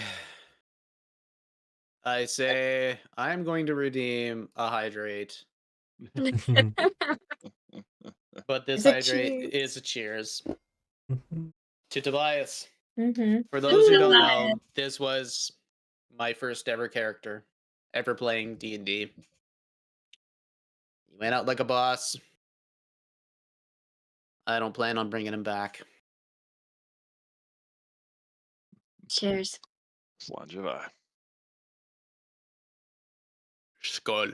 I say I'm going to redeem a hydrate, but this It's a hydrate cheers. is a cheers to Tobias. Mm-hmm. For those who don't Tobias. know, this was my first ever character ever playing D&D. He went out like a boss. I don't plan on bringing him back. Cheers. Slangeva. Skull.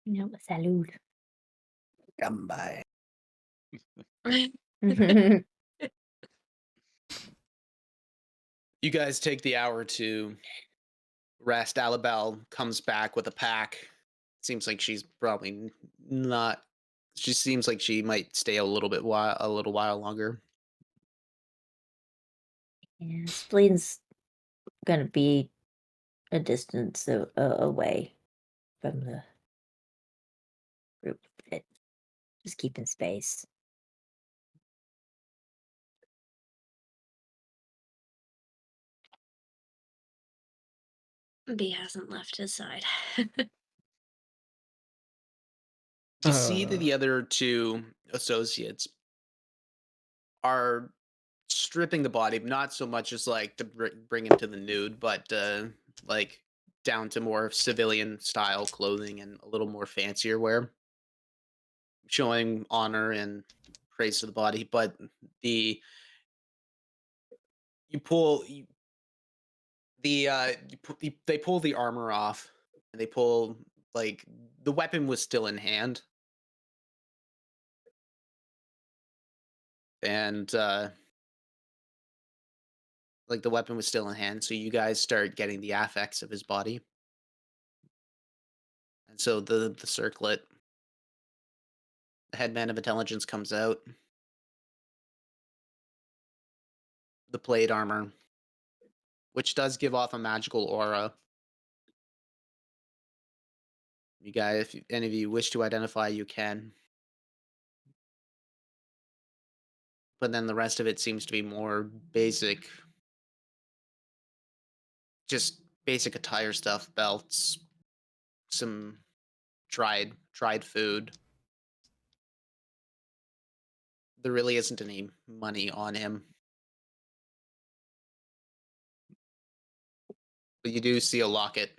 No, salud. Come by. You guys take the hour to rest. Alabelle comes back with a pack. Seems like she's probably not. She seems like she might stay a little while longer. Yeah, Spleen's gonna be a distance away from the group. Just keeping space. B hasn't left his side. You see that the other two associates are stripping the body, not so much as like to bring him to the nude, but like down to more civilian style clothing and a little more fancier wear, showing honor and praise to the body. But the you pull you, they pull the armor off, and they pull like the weapon was still in hand, and like the weapon was still in hand, so you guys start getting the affects of his body. And so the circlet, the headman of intelligence comes out. The plate armor, which does give off a magical aura. You guys, if any of you wish to identify, you can. But then the rest of it seems to be more basic. Just basic attire stuff, belts, some dried food. There really isn't any money on him. But you do see a locket.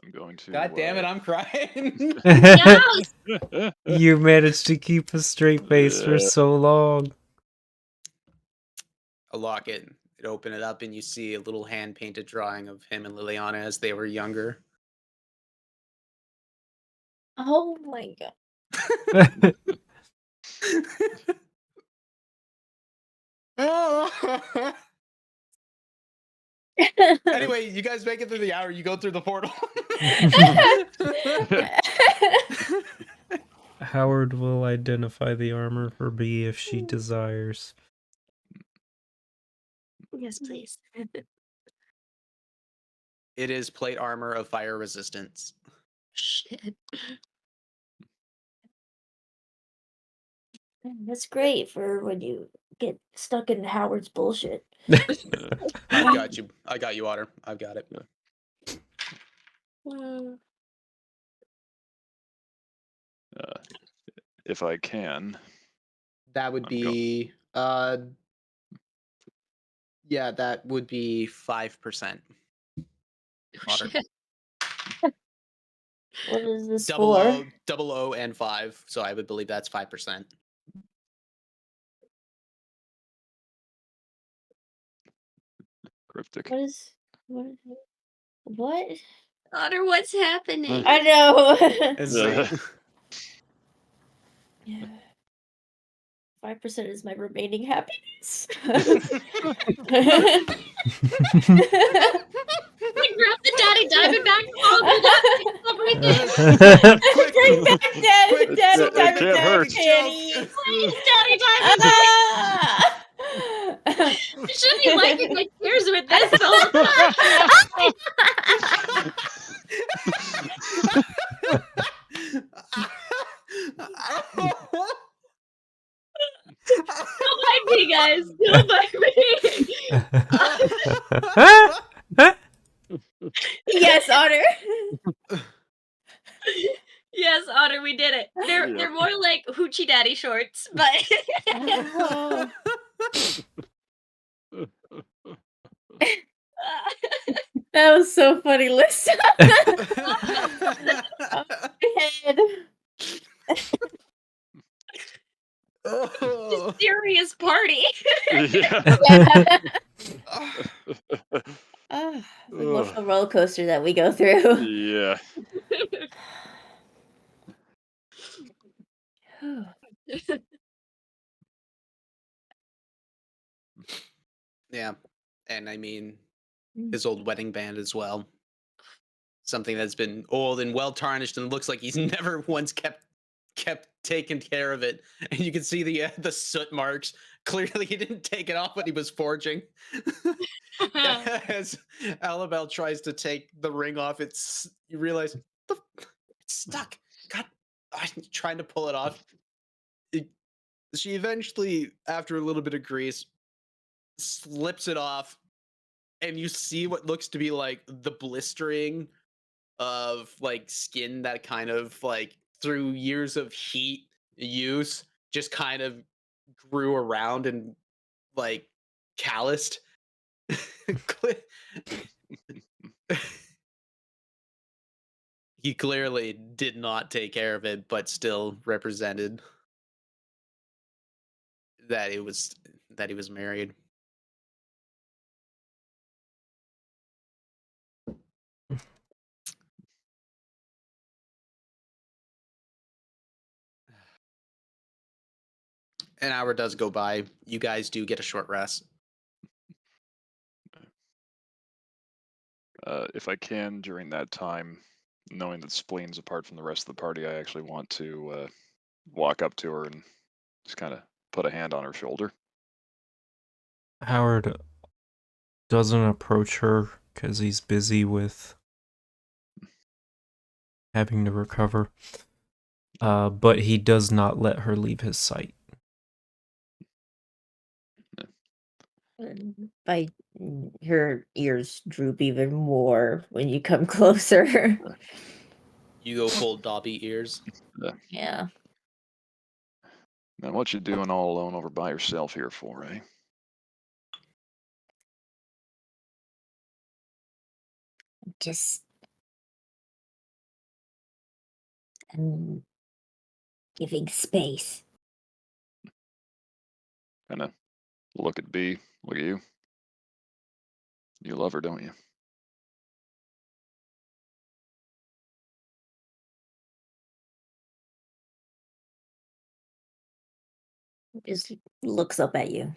I'm going to. God damn it, I'm crying. Yes! You managed to keep a straight face for so long. A locket. You open it up and you see a little hand-painted drawing of him and Liliana as they were younger. Oh my god. Anyway, you guys make it through the hour. You go through the portal. Howard will identify the armor for B if she desires. Yes, please. It is plate armor of fire resistance. Shit. That's great for when you get stuck in Howard's bullshit. I got you. I got you, Otter. I've got it. If I can. That would be yeah, that would be 5%. Otter. Shit. What is this Double for? O, double O, and 5. So I would believe that's 5%. Cryptic. What? Otter, what's happening? I know. It's like- Yeah. 5% is my remaining happiness. We grab the Daddy Diamondback and celebrate Bring back Daddy It can't Diamondback hurt. panties. Daddy Diamondback! Ah! You should be liking my tears with this. Yes, Otter. Yes, Otter, we did it. They're Yep. they're more like hoochie daddy shorts, but Oh. That was so funny, Lisa. Head. Oh. serious party. Yeah. Yeah. Ah, Ugh. emotional roller coaster that we go through. Yeah. Yeah. And I mean, his old wedding band as well. Something that's been old and well tarnished and looks like he's never once kept taking care of it. And you can see the soot marks. Clearly he didn't take it off when he was forging. As Alabel tries to take the ring off, you realize it's stuck. God, I'm trying to pull it off. She eventually, after a little bit of grease, slips it off, and you see what looks to be like the blistering of like skin that kind of like through years of heat use just kind of grew around and like calloused. He clearly did not take care of it, but still represented that he was married. An hour does go by. You guys do get a short rest. If I can, during that time, knowing that Spleen's apart from the rest of the party, I actually want to walk up to her and just kind of put a hand on her shoulder. Howard doesn't approach her because he's busy with having to recover. But he does not let her leave his sight. By her ears droop even more when you come closer. You go full Dobby ears. Yeah. Man, what you doing all alone over by yourself here for, eh? Just giving space. Kind of look at B, look at you. You love her, don't you? Just looks up at you.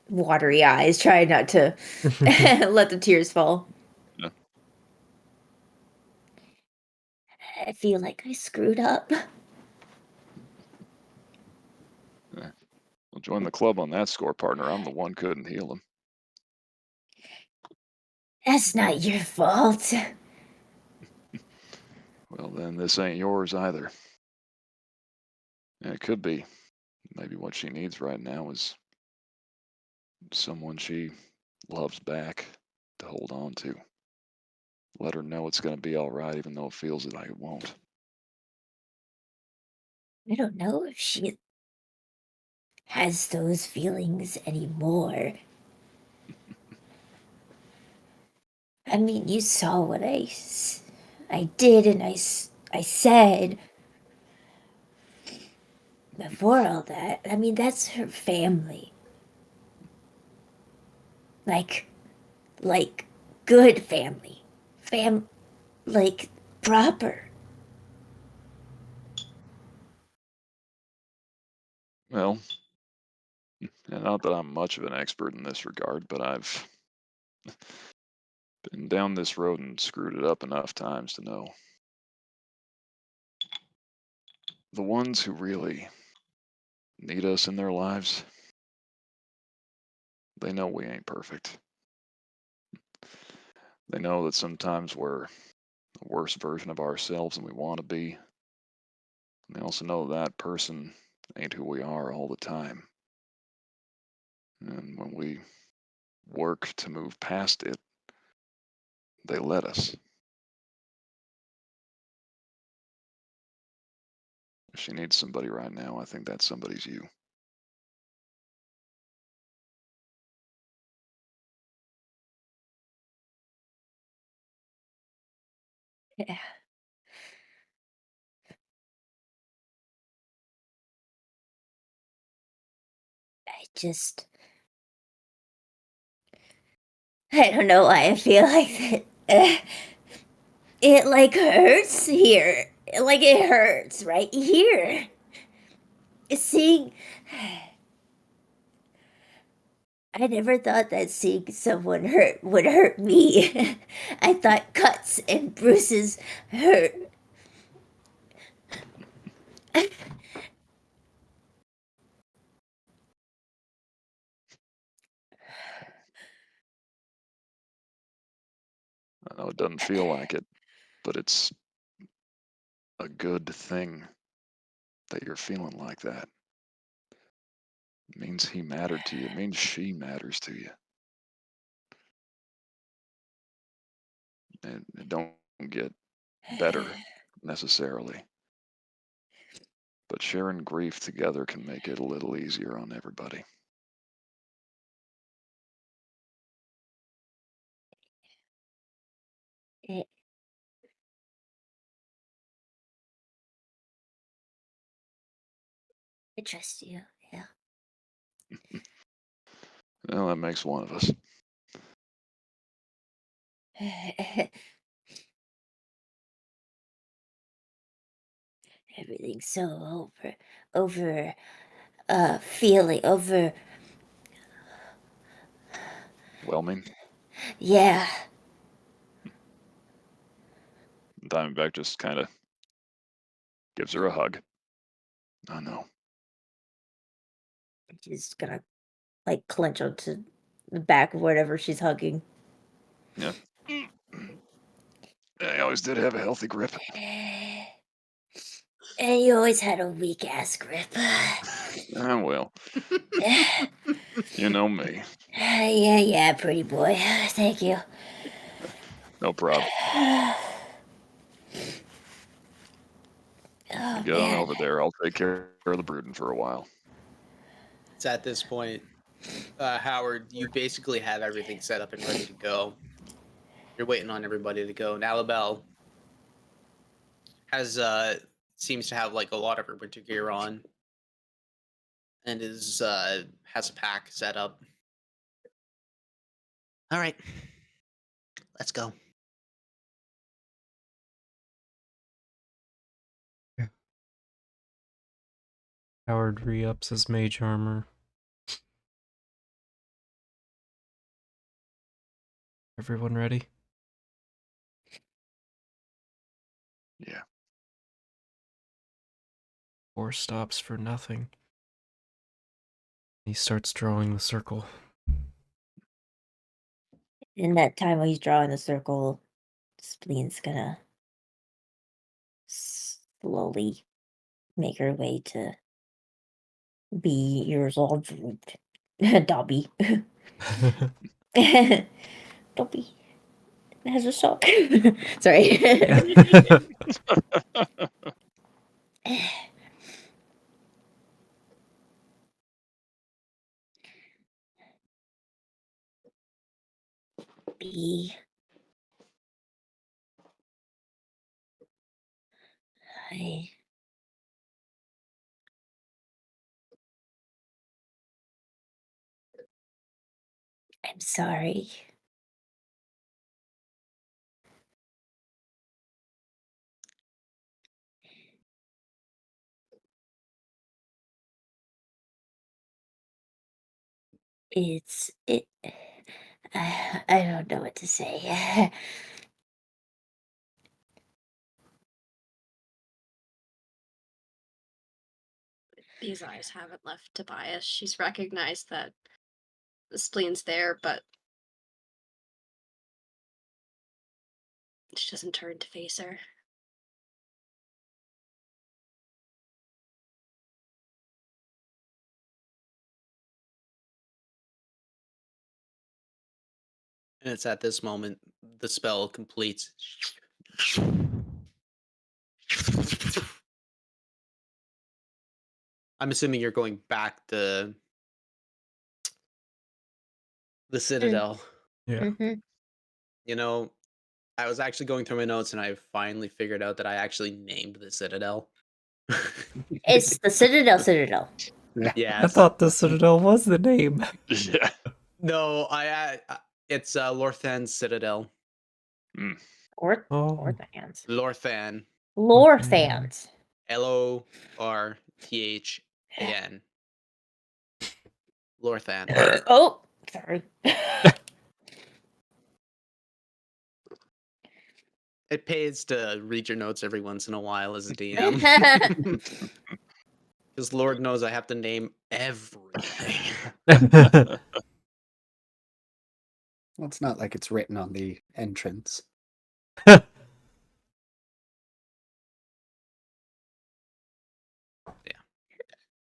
Watery eyes, try not to let the tears fall. Yeah. I feel like I screwed up. Well, join the club on that score, partner. I'm the one couldn't heal him. That's not your fault. Well, then this ain't yours either. Yeah, it could be. Maybe what she needs right now is someone she loves back to hold on to. Let her know it's going to be all right, even though it feels like it won't. I don't know if she has those feelings anymore. I mean, you saw what I did and I said before all that. I mean, that's her family. Like good family. Like proper. Well, not that I'm much of an expert in this regard, but I've been down this road and screwed it up enough times to know. The ones who really need us in their lives, they know we ain't perfect. They know that sometimes we're a worse version of ourselves than we want to be. They also know that person ain't who we are all the time. And when we work to move past it, they let us. If she needs somebody right now, I think that somebody's you. Yeah. I don't know why I feel like that. It like hurts here. Like it hurts right here. Seeing. I never thought that seeing someone hurt would hurt me. I thought cuts and bruises hurt. I know it doesn't feel like it, but it's a good thing that you're feeling like that. It means he mattered to you. It means she matters to you. And it don't get better necessarily, but sharing grief together can make it a little easier on everybody. I trust you. Yeah. Well, that makes one of us. Everything's so over, feeling over. Whelming. Yeah. Diamondback just kind of gives her a hug. I know. She's gonna like clench onto the back of whatever she's hugging. Yeah. I always did have a healthy grip. And you always had a weak ass grip. Well, you know me. Yeah, pretty boy. Thank you. No problem. Oh You get on man. over there. I'll take care of the brooding for a while. It's at this point, Howard, you basically have everything set up and ready to go. You're waiting on everybody to go. Now, LaBelle has seems to have like a lot of her winter gear on, and is has a pack set up. All right, let's go. Howard re-ups his mage armor. Everyone ready? Yeah. 4 stops for nothing. He starts drawing the circle. In that time when he's drawing the circle, Spleen's gonna slowly make her way to be years old. Dobby. Dobby has a sock. Sorry. B. I'm sorry. It. I don't know what to say. These eyes haven't left Tobias. She's recognized that the spleen's there, but she doesn't turn to face her. And it's at this moment the spell completes. I'm assuming you're going back to the Citadel. Yeah. Mm-hmm. You know, I was actually going through my notes and I finally figured out that I actually named the Citadel. It's the Citadel. I Yes. thought the Citadel was the name. Yeah. No, it's Lorthan Citadel. Mm. Or Oh. the hands. Lorthan. Lore Okay. fans. Lorthan. Lorthan. Oh, sorry. It pays to read your notes every once in a while as a DM. Because Lord knows I have to name everything. Well, it's not like it's written on the entrance. You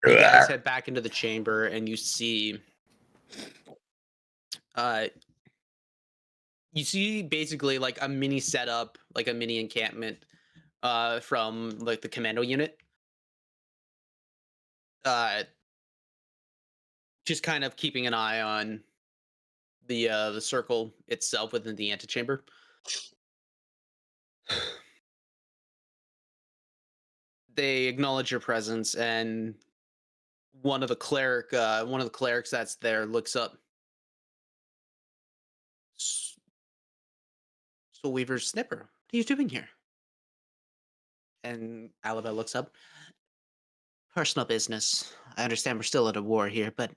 guys head back into the chamber and you see basically like a mini setup, like a mini encampment from like the commando unit. Just kind of keeping an eye on the circle itself within the antechamber. They acknowledge your presence, and one of the clerics that's there looks up. So Weaver Snipper, what are you doing here? And Alaba looks up. Personal business. I understand we're still at a war here, but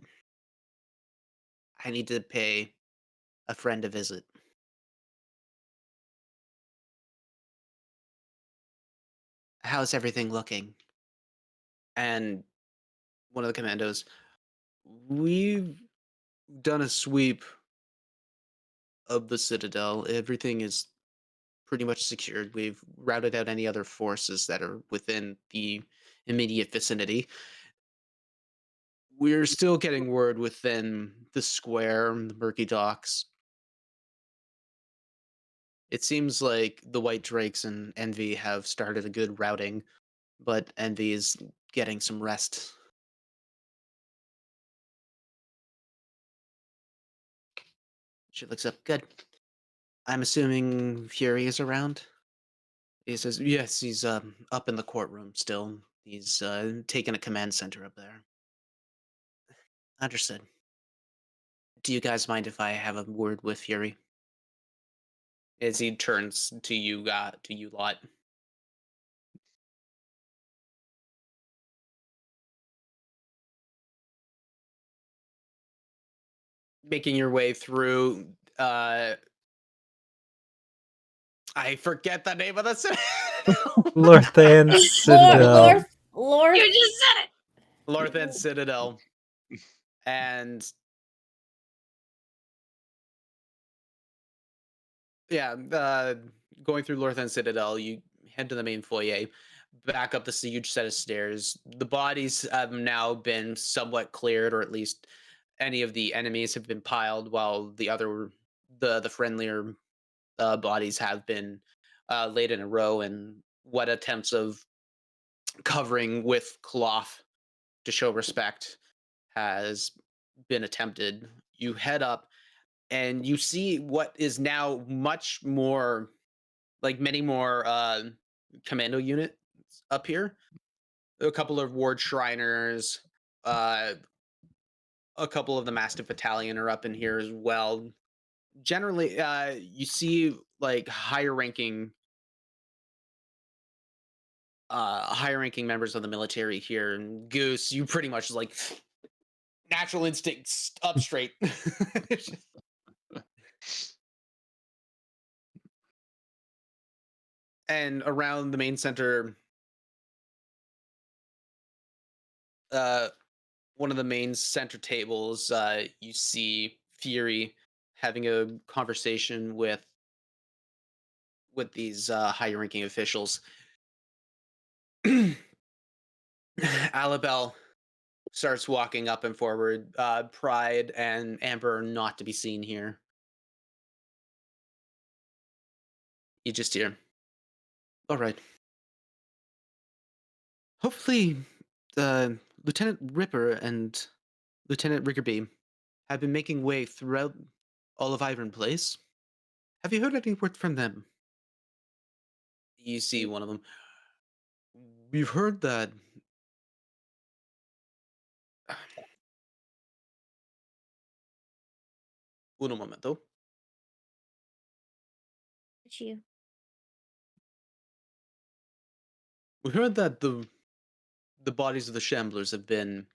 I need to pay a friend a visit. How's everything looking? And one of the commandos, we've done a sweep of the Citadel. Everything is pretty much secured. We've routed out any other forces that are within the immediate vicinity. We're still getting word within the square, the Murky Docks. It seems like the White Drakes and Envy have started a good routing, but Envy is getting some rest. She looks up. Good. I'm assuming Fury is around? He says, yes, he's up in the courtroom still. He's taking a command center up there. Understood. Do you guys mind if I have a word with Fury? As he turns to you lot. Making your way through I forget the name of the city. Lorthan Citadel. Lore. You just said it. Lorthan Citadel. And yeah, going through Lorthan Citadel, you head to the main foyer, back up this huge set of stairs. The bodies have now been somewhat cleared, or at least any of the enemies have been piled, while the friendlier bodies have been laid in a row in what attempts of covering with cloth to show respect has been attempted. You head up and you see what is now much more like many more commando units up here. A couple of ward shriners, uh a couple of the Mastiff Battalion are up in here as well. Generally, you see like higher ranking members of the military here. And Goose, you pretty much like natural instincts up straight. And around the main center, one of the main center tables, you see Fury having a conversation with these high ranking officials. Alabel starts walking up and forward. Pride and Amber are not to be seen here. You just hear. All right. Hopefully, Lieutenant Ripper and Lieutenant Riggerby have been making way throughout all of Iron Place. Have you heard any word from them? You see one of them. We've heard that. Uno momento. It's you. We heard that the bodies of the Shamblers have been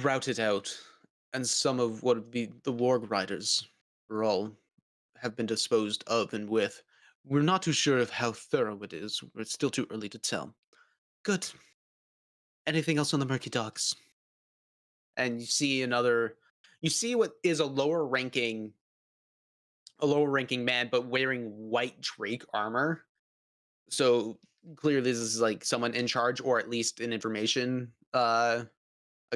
routed out, and some of what would be the Warg Riders, for all, have been disposed of and with. We're not too sure of how thorough it is. It's still too early to tell. Good. Anything else on the Murky Docks? And you see another. You see what is a lower ranking man, but wearing white Drake armor. So clearly, this is like someone in charge, or at least an information. A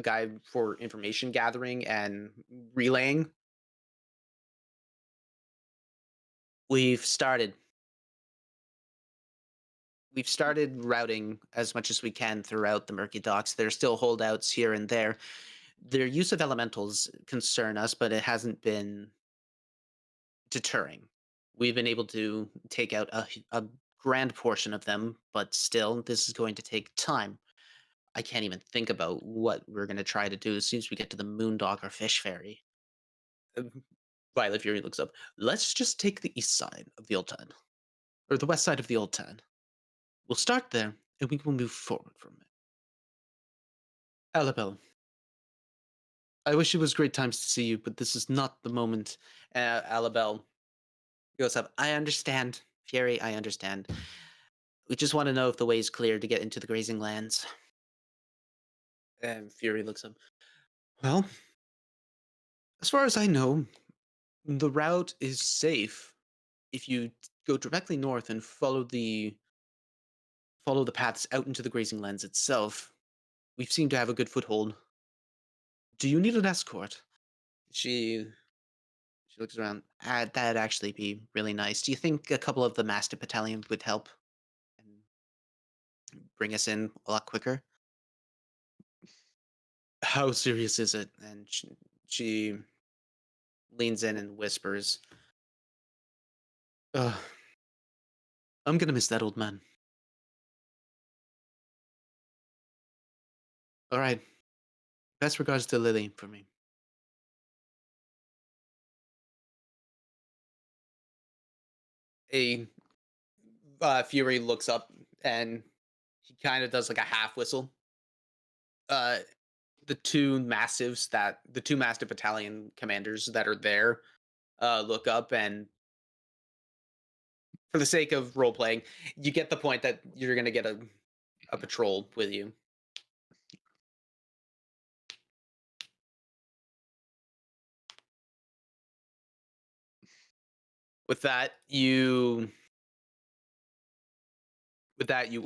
guy for information gathering and relaying. We've started. We've started routing as much as we can throughout the Murky Docks. There are still holdouts here and there. Their use of elementals concern us, but it hasn't been deterring. We've been able to take out a grand portion of them, but still, this is going to take time. I can't even think about what we're going to try to do as soon as we get to the Moondog or Fish Ferry. Violet Fury looks up. Let's just take the east side of the Old Town, or the west side of the Old Town. We'll start there, and we will move forward from it. Alabel, I wish it was great times to see you, but this is not the moment. Alabel goes up. I understand, Fury, I understand. We just want to know if the way is clear to get into the grazing lands. And Fury looks up. Well, as far as I know, the route is safe if you go directly north and follow the paths out into the grazing lands itself. We seem to have a good foothold. Do you need an escort? She looks around. That'd actually be really nice. Do you think a couple of the Master Battalion would help and bring us in a lot quicker? How serious is it? And she leans in and whispers, I'm gonna miss that old man. All right. Best regards to Lily for me. A Fury looks up and he kind of does like a half whistle. The two massive battalion commanders that are there look up, and for the sake of role playing, you get the point that you're gonna get a patrol with you. With that, you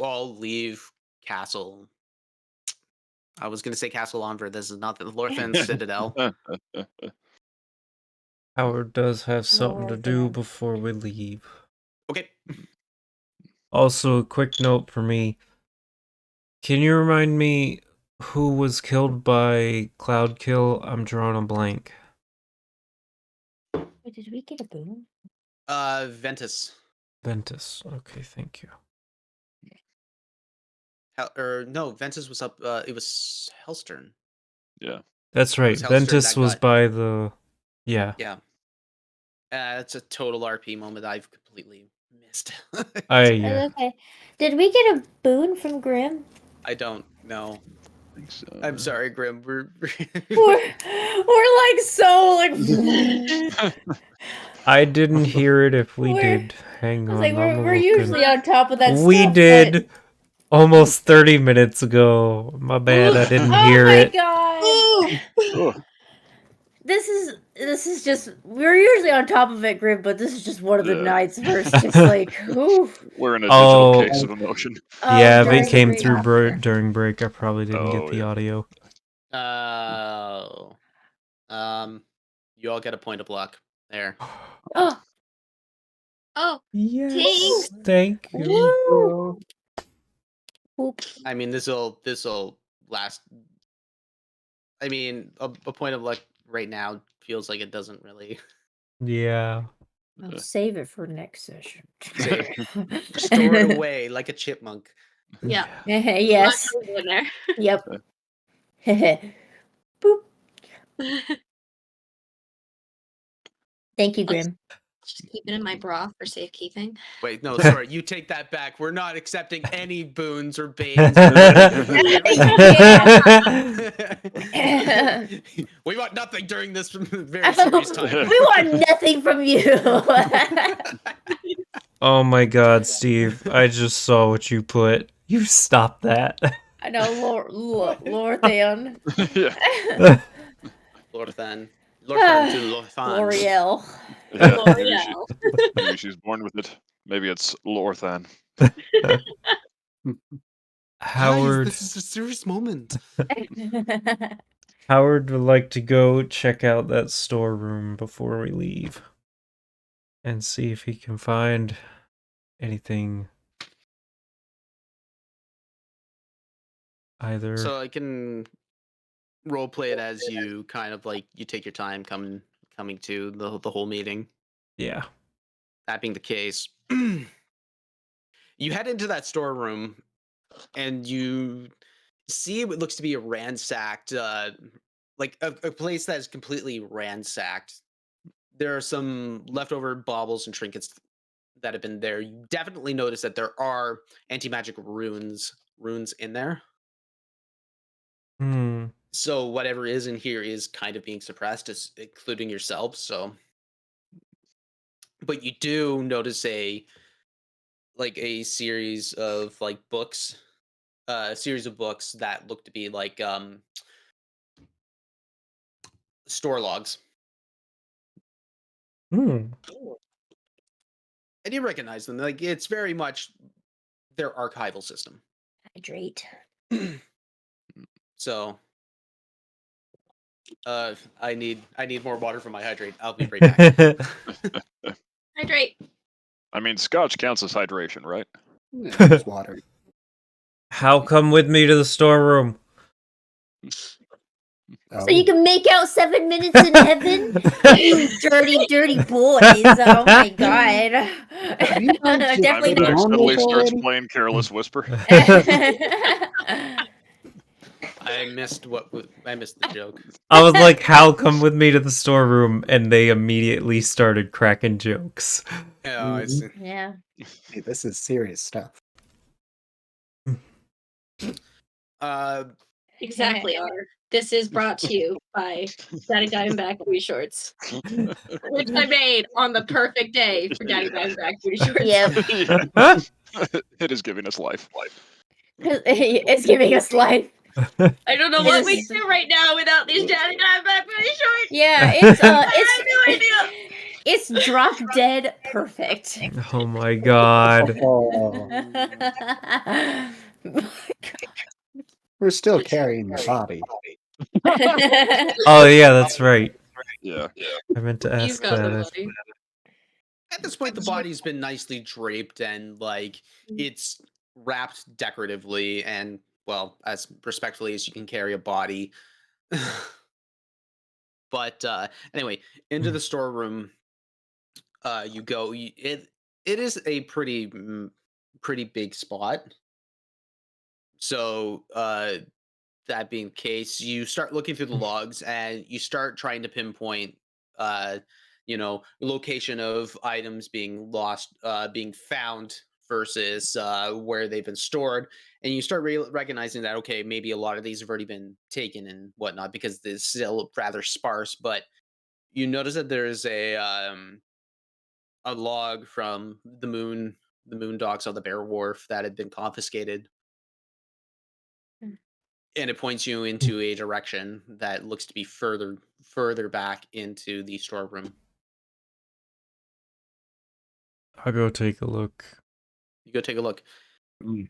all leave Castle. I was gonna say Castle Onver. This is not the Lorthan Citadel. Howard does have something to do Lord. before we leave. Okay. Also, a quick note for me. Can you remind me who was killed by Cloudkill? I'm drawing a blank. Wait, did we get a boon? Ventus. Ventus. Okay, thank you. No, Ventus was up. It was Hellstern. Yeah. That's right. was Hellstern Ventus that was got- by the... Yeah. Yeah. It's a total RP moment I've completely missed. Yeah. Okay. Did we get a boon from Grim? I don't know. I think so. I'm sorry, Grim. We're We're like so like. I didn't hear it if we We're- did. Hang I was on, like, I'm we're looking. usually on top of that We stuff, did almost 30 minutes ago. My bad, I didn't but... hear Oh my it. god! Oh, This is just, we're usually on top of it, Grim, but this is just one of the Yeah. nights where it's just like, oof. we're in a digital Oh. case of emotion. Yeah, if during it the came break. through during break, I probably didn't get Oh, the yeah. audio. you all get a point of luck there. Oh, Oh, Yes, thank you. Whoop. I mean, this'll last. I mean, a point of luck right now feels like it doesn't really Yeah. I'll save it for next session. save. Store it away like a chipmunk. yeah. Yes. Lots in there. Yep. Boop. Thank you, Grim. Just keep it in my bra for safekeeping. Wait, no, sorry, you take that back. We're not accepting any boons or banes. We want nothing during this very serious time. We want nothing from you. Oh my god, Steve. I just saw what you put. You stop that. I know, Lord Theon. Yeah. Lorthan. Lorthan to Lorthan. L'Oreal. Yeah, L'Oreal. maybe she's born with it. Maybe it's Lorthan. Howard Guys, this is a serious moment. Howard would like to go check out that storeroom before we leave. And see if he can find anything. Either. So I can role play it as you kind of like you take your time coming to the whole meeting. Yeah. That being the case, you head into that storeroom and you see what looks to be a ransacked, like a place that is completely ransacked. There are some leftover baubles and trinkets that have been there. You definitely notice that there are anti-magic runes in there. Hmm. So whatever is in here is kind of being suppressed, including yourself. So, but you do notice a series of books, a series of books that look to be store logs, Hmm. and you recognize them. Like it's very much their archival system. Hydrate. So, I need more water for my hydrate. I'll be right back. Hydrate. I mean, scotch counts as hydration, right? It's water. How come with me to the storeroom? So you can make out 7 minutes in heaven? You dirty, dirty boys. Oh my god. You guys just Definitely been Max on suddenly this starts already? playing Careless Whisper. I missed the joke. I was like, how come with me to the storeroom? And they immediately started cracking jokes. Oh, I see. Yeah. Hey, this is serious stuff. Exactly, R. This is brought to you by Daddy Diamondback booty shorts, which I made on the perfect day for Daddy Diamondback booty shorts. Yep. Yeah. It is giving us life. It's giving us life. I don't know what we Yes. do right now without these Daddy Diamondback booty shorts. Yeah, it's I have no idea. it's drop dead perfect. Oh my god. Oh, we're still carrying the body. Oh yeah, that's right. Yeah. I meant to He's ask got the that. body. At this point, the body's been nicely draped and it's wrapped decoratively and well as respectfully as you can carry a body. But anyway, into the storeroom you go. It is a pretty big spot. So that being the case, you start looking through the logs and you start trying to pinpoint location of items being lost, being found versus where they've been stored, and you start recognizing that okay, maybe a lot of these have already been taken and whatnot because they're still rather sparse. But you notice that there's a log from the moon docks on the Bear Wharf that had been confiscated, and it points you into a direction that looks to be further back into the storeroom. I'll go take a look. You go take a look. Mm.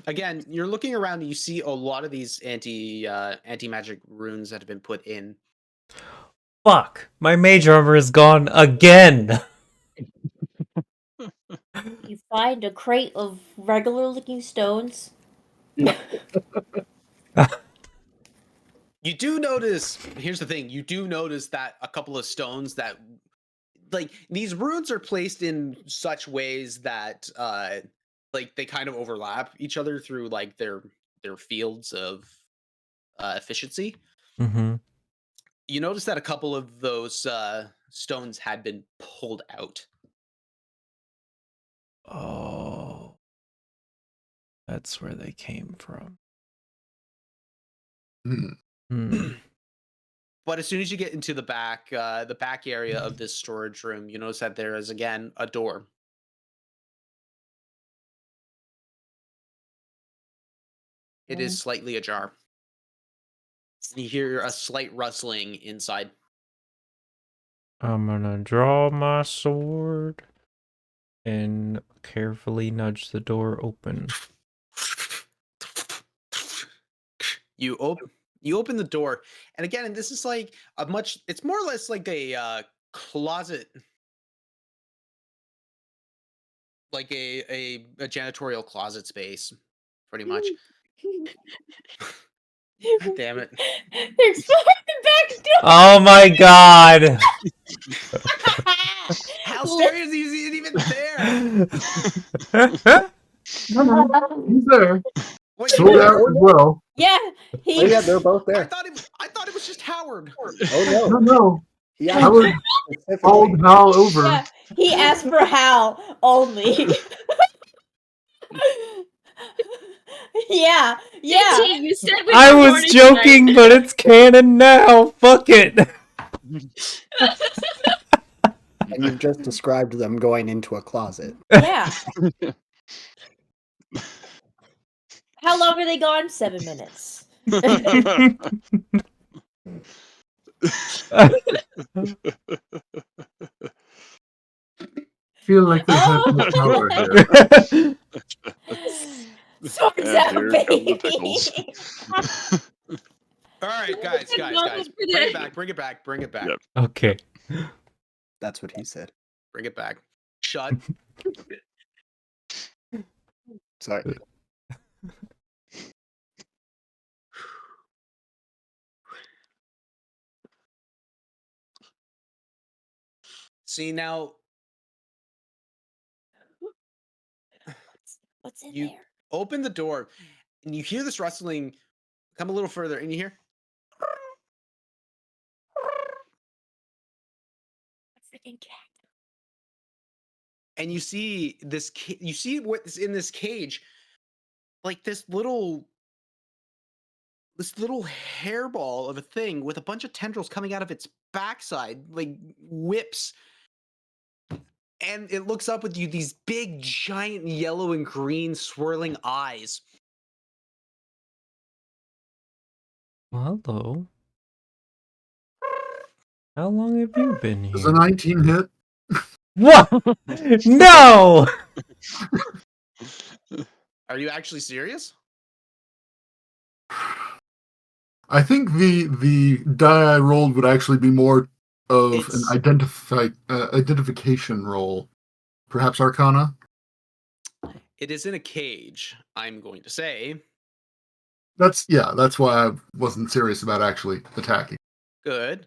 Again, you're looking around and you see a lot of these anti magic runes that have been put in. Fuck! My mage armor is gone again! You find a crate of regular looking stones. You do notice, here's the thing, you do notice that a couple of stones that, like, these runes are placed in such ways that, like, they kind of overlap each other through, like, their fields of efficiency. Mm-hmm. You notice that a couple of those stones had been pulled out. Oh. That's where they came from. Hmm. But as soon as you get into the back area of this storage room, you notice that there is again a door. It is slightly ajar. You hear a slight rustling inside. I'm gonna draw my sword and carefully nudge the door open. You open the door, and again, this is like it's more or less like a closet, like a janitorial closet space, pretty much. God damn it. They're exploring the back door. Oh my god! How scary is he even there? He's there. Wait, Sold out as well. Yeah, Oh he. yeah, they're both I there. thought it was just Howard. Oh No, no. no. Yeah. Howard called Hal over. Yeah, he asked for Hal only. yeah, yeah. JT, you said we I were was horny joking, tonight. but it's canon now. Fuck it. And you've just described them going into a closet. Yeah. How long are they gone? 7 minutes. Feel like they have no power here. Swords And out, here come the baby. pickles. All right, guys. Bring it back. Yep. Okay. That's what he said. Bring it back. Shut. Sorry. See, now What's in you there? open the door and you hear this rustling come a little further, and you hear Freaking cat. and you see you see what's in this cage, like this little hairball of a thing with a bunch of tendrils coming out of its backside, like whips. And it looks up with you, these big, giant yellow and green swirling eyes. Hello. How long have you been Does a here? 19 hit? What? No! Are you actually serious? I think the die I rolled would actually be more of an identification roll. Perhaps Arcana? It is in a cage, I'm going to say. That's why I wasn't serious about actually attacking. Good.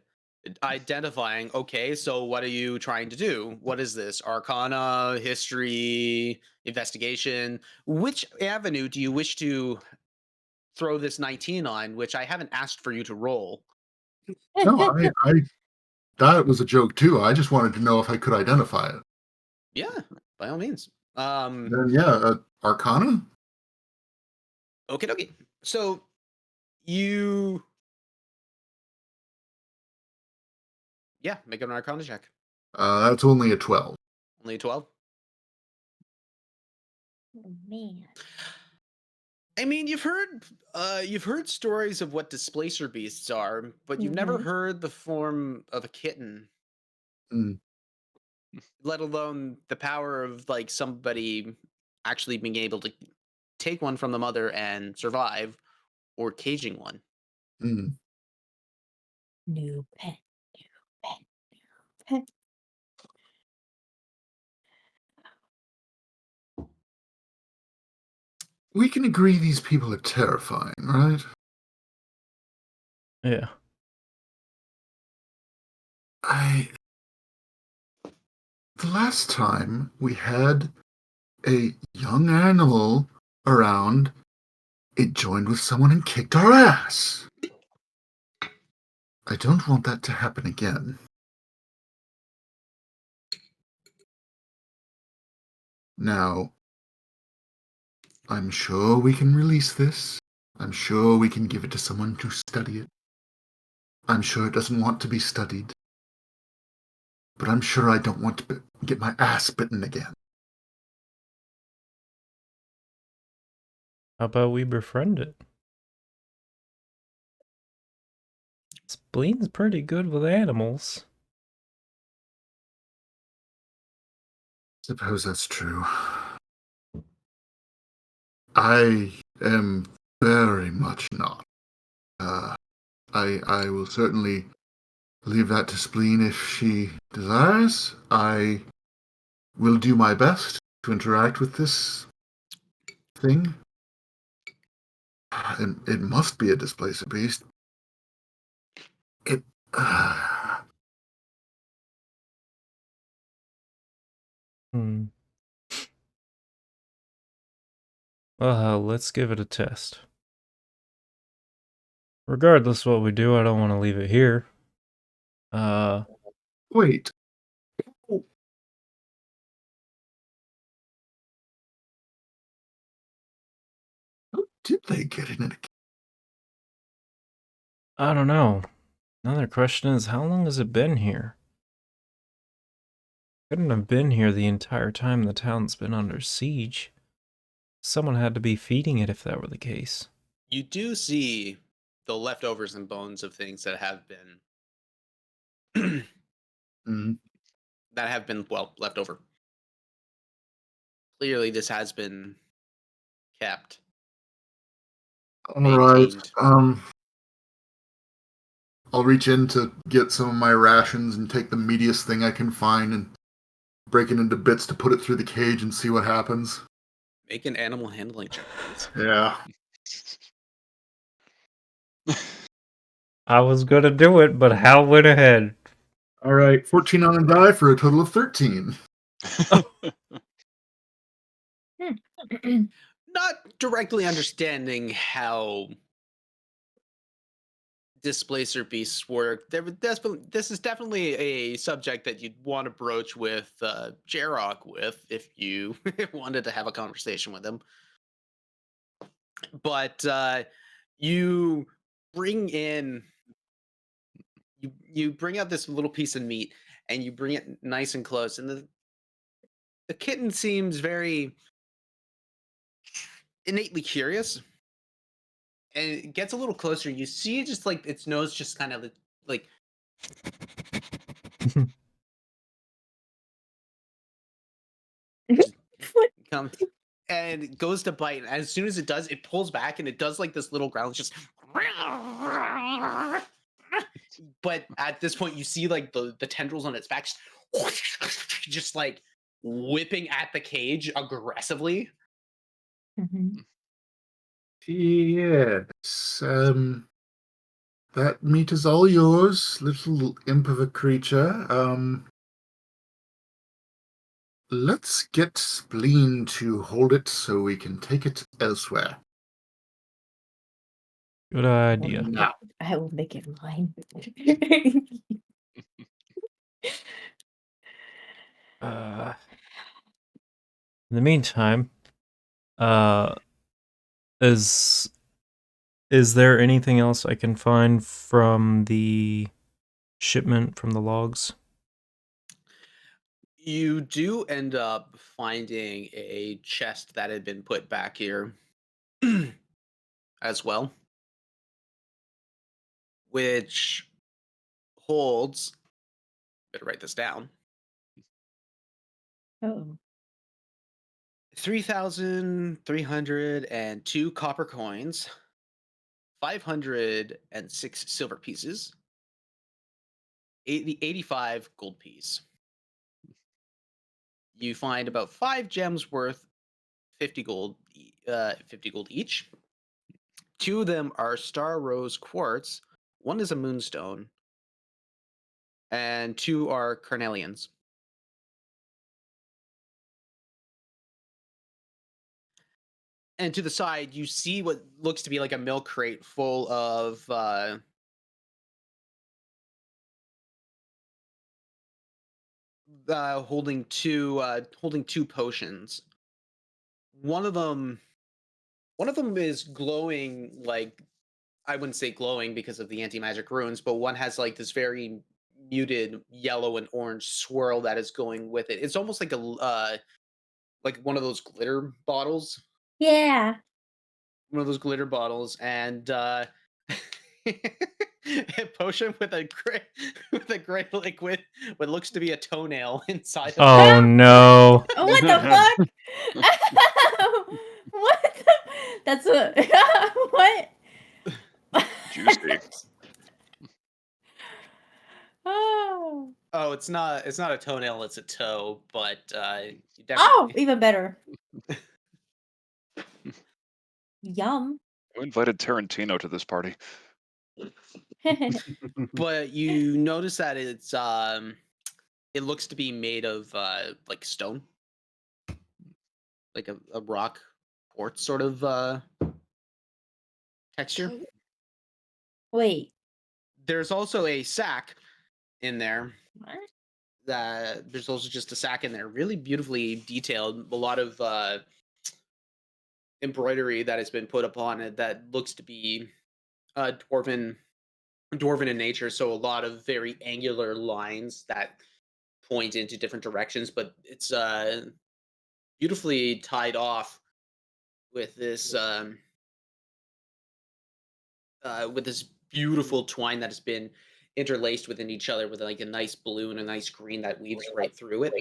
Identifying. Okay, so what are you trying to do? What is this? Arcana, history, investigation? Which avenue do you wish to throw this 19 on, which I haven't asked for you to roll? No, I that was a joke too. I just wanted to know if I could identify it. Yeah, by all means. Then Arcana? Okay. So you make an Arcana check. That's only a 12. Only a 12. Oh, man. I mean, you've heard stories of what displacer beasts are, but you've never heard the form of a kitten. Mm. Let alone the power of like somebody actually being able to take one from the mother and survive, or caging one. Mm. New pet. We can agree these people are terrifying, right? Yeah. The last time we had a young animal around, it joined with someone and kicked our ass. I don't want that to happen again. Now, I'm sure we can release this. I'm sure we can give it to someone to study it. I'm sure it doesn't want to be studied. But I'm sure I don't want to get my ass bitten again. How about we befriend it? Spleen's pretty good with animals. Suppose that's true. I am very much not. I will certainly leave that to Spleen if she desires. I will do my best to interact with this thing. And it must be a displacer beast. It. Hmm. Well, let's give it a test. Regardless what we do, I don't want to leave it here. Wait. How did they get in it? I don't know. Another question is, how long has it been here? Couldn't have been here the entire time the town's been under siege. Someone had to be feeding it if that were the case. You do see the leftovers and bones of things that have been Mm. well left over. Clearly, this has been kept, All right. maintained. I'll reach in to get some of my rations and take the meatiest thing I can find and break it into bits to put it through the cage and see what happens. Make an animal handling check, please. Yeah. I was gonna do it, but Hal went ahead. All right. 14 on a die for a total of 13. Not directly understanding how displacer beasts work. This is definitely a subject that you'd want to broach with Jarok with if you wanted to have a conversation with him. But you bring in you bring out this little piece of meat and you bring it nice and close, and the kitten seems very innately curious, and it gets a little closer. You see just like its nose just kind of like comes and it goes to bite, and as soon as it does, it pulls back and it does like this little growl, just but at this point you see like the tendrils on its back just like whipping at the cage aggressively. Yes. That meat is all yours, little imp of a creature. Let's get Spleen to hold it so we can take it elsewhere. Good idea. Now. I will make it mine. In the meantime, is there anything else I can find from the shipment from the logs? You do end up finding a chest that had been put back here as well, which holds, better write this down, Oh. 3,302 copper coins, 506 silver pieces, the 85 gold piece. You find about 5 gems worth 50 gold, 50 gold each. 2 of them are Star Rose quartz. 1 is a moonstone, and 2 are carnelians. And to the side, you see what looks to be like a milk crate full of holding two potions. One of them is glowing, like, I wouldn't say glowing because of the anti-magic runes, but one has like this very muted yellow and orange swirl that is going with it. It's almost like like one of those glitter bottles. Yeah. One of those glitter bottles, and a potion with a gray liquid, what looks to be a toenail inside of it. Oh no. Oh, what the fuck? What the? That's a what? Juicy. Oh. Oh, it's not a toenail, it's a toe, but you Oh, definitely even better. Yum. Who invited Tarantino to this party? but you notice that it looks to be made of like stone, like a rock quartz sort of texture. Wait. There's also a sack in there. What? There's also just a sack in there, really beautifully detailed. A lot of embroidery that has been put upon it that looks to be dwarven in nature. So a lot of very angular lines that point into different directions, but it's beautifully tied off with this beautiful twine that has been interlaced within each other with like a nice blue and a nice green that weaves right through it.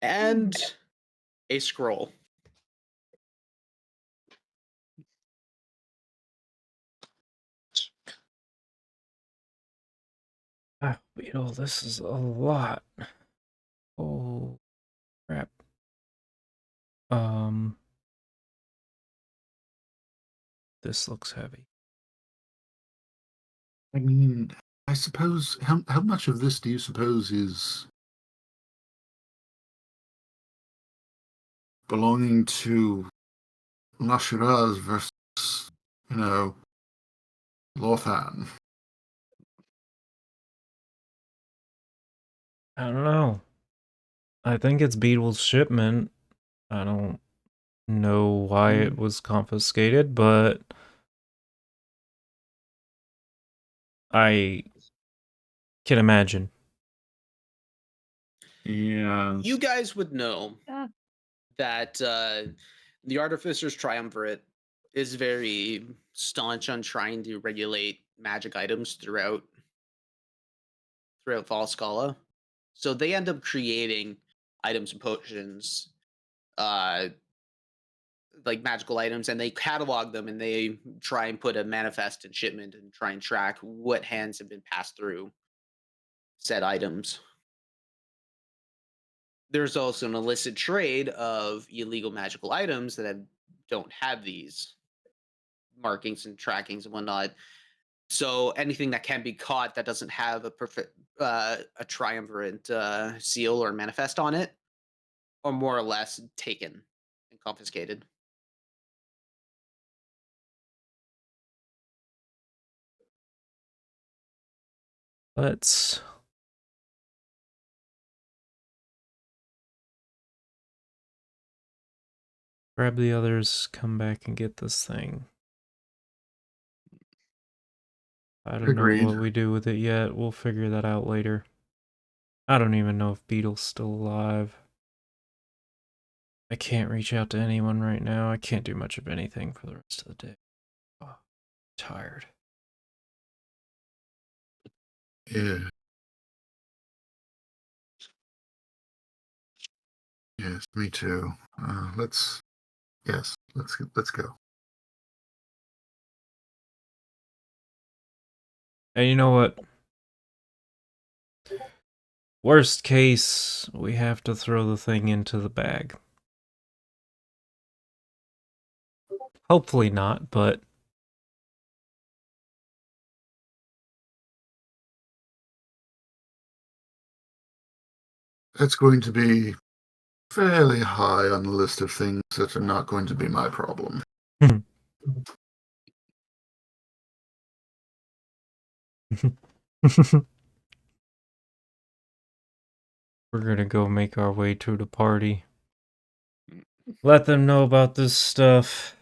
And a scroll. Ah, Beetle, this is a lot. Oh crap. This looks heavy. I mean, I suppose, how much of this do you suppose is belonging to La Shiraz versus, you know, Lothan? I don't know. I think it's Beetle's shipment. I don't know why it was confiscated, but I can imagine. Yeah. You guys would know Ah. that the Artificer's Triumvirate is very staunch on trying to regulate magic items throughout Falscala. So they end up creating items and potions, like magical items, and they catalog them and they try and put a manifest in shipment and try and track what hands have been passed through said items. There's also an illicit trade of illegal magical items that don't have these markings and trackings and whatnot. So anything that can be caught that doesn't have a triumvirate seal or manifest on it, or more or less taken and confiscated. Let's grab the others, come back and get this thing. I don't Agreed. know what we do with it yet. We'll figure that out later. I don't even know if Beetle's still alive. I can't reach out to anyone right now. I can't do much of anything for the rest of the day. Oh, tired. Yeah. Yes, me too. Let's go. And you know what? Worst case, we have to throw the thing into the bag. Hopefully not, but... That's going to be fairly high on the list of things that are not going to be my problem. We're gonna go make our way to the party. Let them know about this stuff.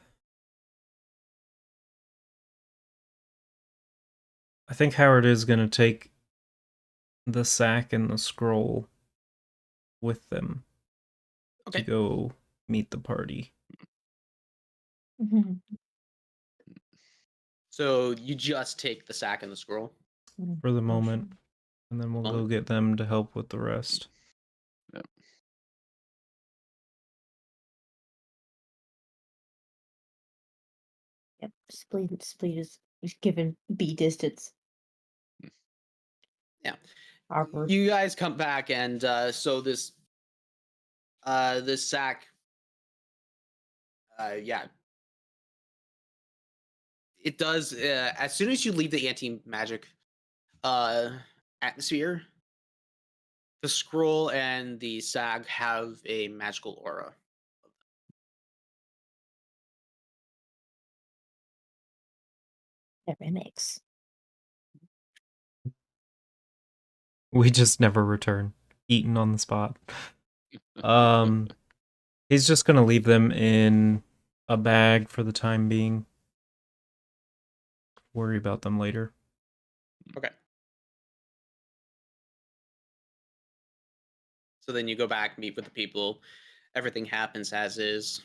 I think Howard is gonna take the sack and the scroll with them to Okay. go meet the party. So you just take the sack and the scroll. For the moment. And then we'll go get them to help with the rest. Yep. Yep, Spleen is given B distance. Yeah. Awkward. You guys come back, and so this sack, yeah, it does. As soon as you leave the anti-magic atmosphere, the scroll and the sack have a magical aura. That remix. We just never return. Eaten on the spot. He's just gonna leave them in a bag for the time being. Worry about them later. Okay. So then you go back, meet with the people. Everything happens as is.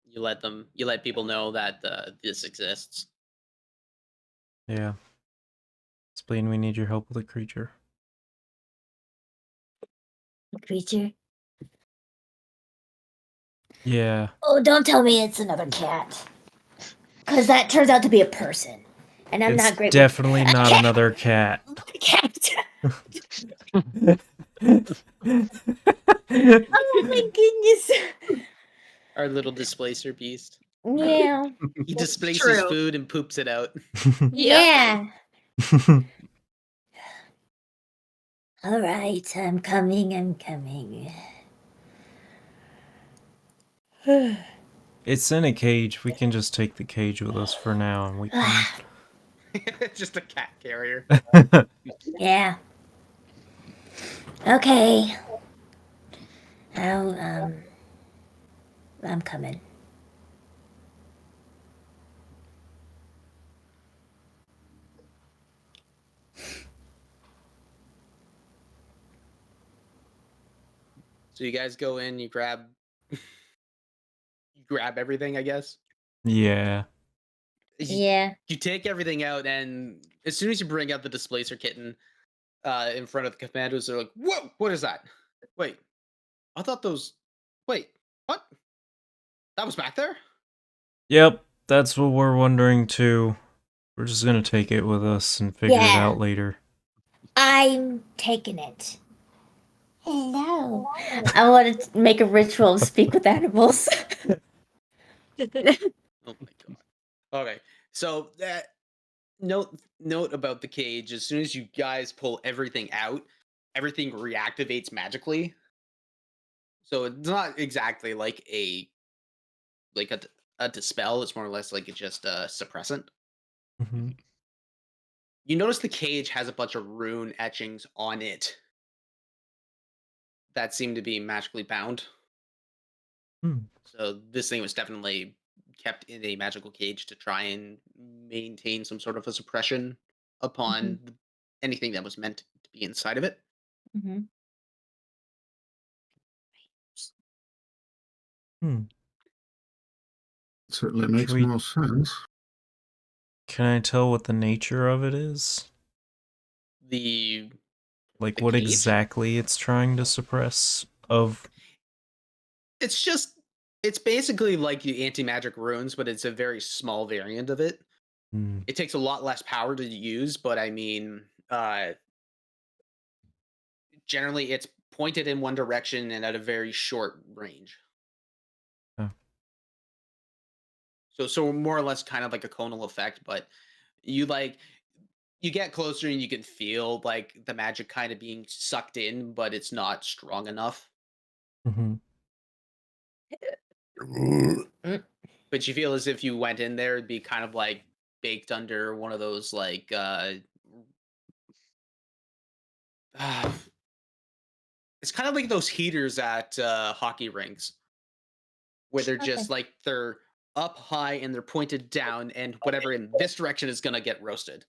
You let people know that this exists. Yeah. Spleen, we need your help with the creature. Creature? Yeah. Oh, don't tell me it's another cat. Because that turns out to be a person. And I'm It's not great definitely with... not another cat. Cat! Oh my goodness. Our little displacer beast. Yeah. He That's displaces true. food and poops it out. Yeah. All right, I'm coming. It's in a cage. We can just take the cage with us for now, and we can... Just a cat carrier. Yeah. Okay. Now, I'm coming. So you guys go in, you grab everything, I guess. Yeah. Yeah. You take everything out, and as soon as you bring out the displacer kitten in front of the commandos, they're like, "Whoa, what is that? Wait, I thought those. Wait, what? That was back there." Yep, that's what we're wondering too. We're just gonna take it with us and figure it Yeah. out later. I'm taking it. Hello. I want to make a ritual of speak with animals. Oh my god. Okay, so that note about the cage. As soon as you guys pull everything out, everything reactivates magically. So it's not exactly like a dispel. It's more or less like it's just a suppressant. Mm-hmm. You notice the cage has a bunch of rune etchings on it that seem to be magically bound. Hmm. So this thing was definitely kept in a magical cage to try and maintain some sort of a suppression upon anything that was meant to be inside of it. Mm-hmm. Hmm. Certainly makes we- more sense. Can I tell what the nature of it is? The Like The what cage? exactly it's trying to suppress of... it's basically like the anti-magic runes, but it's a very small variant of it. Hmm. It takes a lot less power to use, but I mean, generally it's pointed in one direction and at a very short range. Oh. So more or less kind of like a conal effect, but you like you get closer and you can feel like the magic kind of being sucked in, but it's not strong enough. Hmm. But you feel as if you went in there, it'd be kind of like baked under one of those like it's kind of like those heaters at hockey rinks where they're Okay. just like they're up high and they're pointed down, and whatever in this direction is gonna get roasted.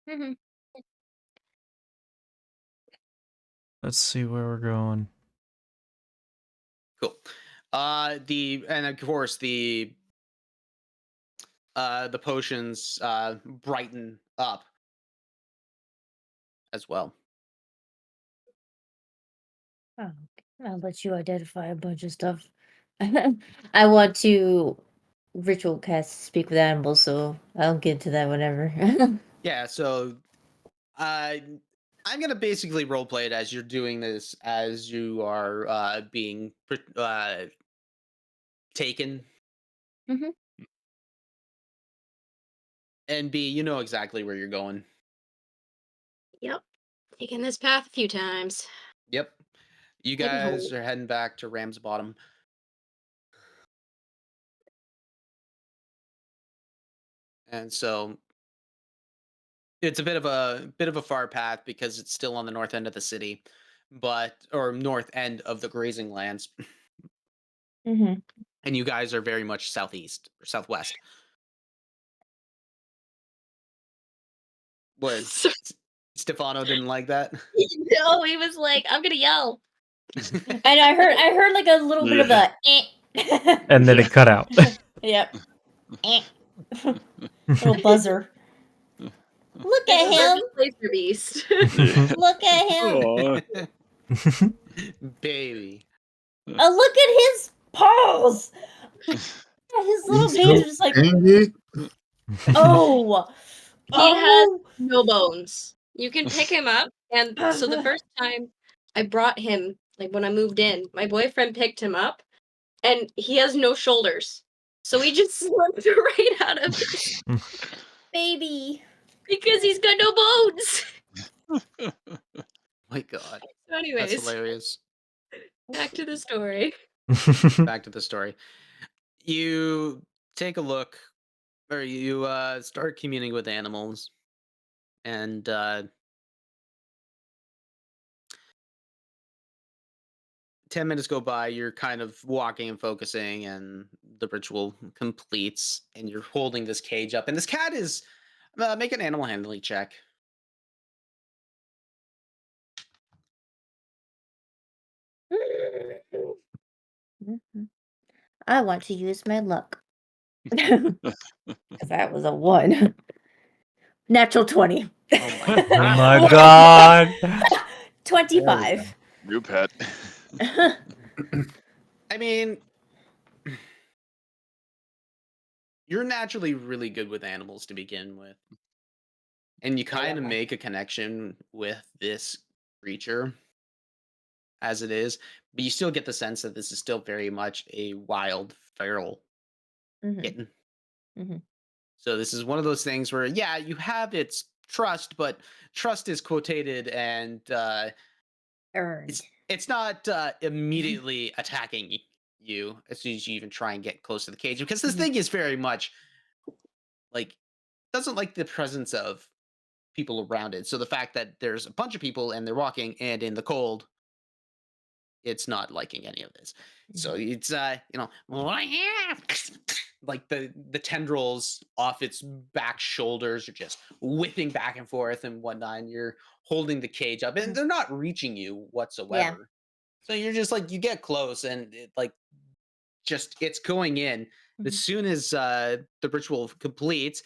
Mhm. Let's see where we're going. Cool. And of course the potions brighten up as well. Oh, I'll let you identify a bunch of stuff. I want to ritual cast speak with animals, so I'll get to that whenever. Yeah, so I'm gonna basically roleplay it as you're doing this, as you are being taken, Mhm. and B, you know exactly where you're going. Yep. Taken this path a few times. Yep, you Hidden guys hole. are heading back to Ram's Bottom, and so it's a bit of a far path because it's still on the north end of the city, but or north end of the grazing lands, Mhm. and you guys are very much southeast or southwest. What? So, Stefano didn't like that. no, he was like, I'm gonna yell. And I heard like a little bit of Yeah. a And then it cut out. yep. Eh. Little buzzer. Look This at is our him. Laser Beast. Yeah. Look at him. Aw. Baby. Oh, look at his paws. His little He's veins so are just like, angry. oh, He has oh. no bones. You can pick him up, and so the first time I brought him, like when I moved in, my boyfriend picked him up, and he has no shoulders. So he just slipped right out of it Baby. because he's got no bones. My God, So that's anyways, hilarious. back to the story. Back to the story. You take a look, or you start communing with animals, and 10 minutes go by. You're kind of walking and focusing, and the ritual completes, and you're holding this cage up, and this cat is make an animal handling check. Mhm. I want to use my luck. Because that was a 1. Natural 20. Oh my Oh my God. god. 25. New pet. I mean, you're naturally really good with animals to begin with, and you kind of make a connection with this creature as it is, but you still get the sense that this is still very much a wild, feral Mhm. kitten. Mhm. So this is one of those things where, yeah, you have its trust, but trust is quotated, and Earned. it's not immediately attacking you as soon as you even try and get close to the cage, because this Mhm. thing is very much like doesn't like the presence of people around it. So the fact that there's a bunch of people and they're walking and in the cold, it's not liking any of this. So it's like the tendrils off its back shoulders are just whipping back and forth and whatnot, and you're holding the cage up and they're not reaching you Yeah. whatsoever. So you're just like you get close and it like just it's going in. As Mhm. soon as the ritual completes,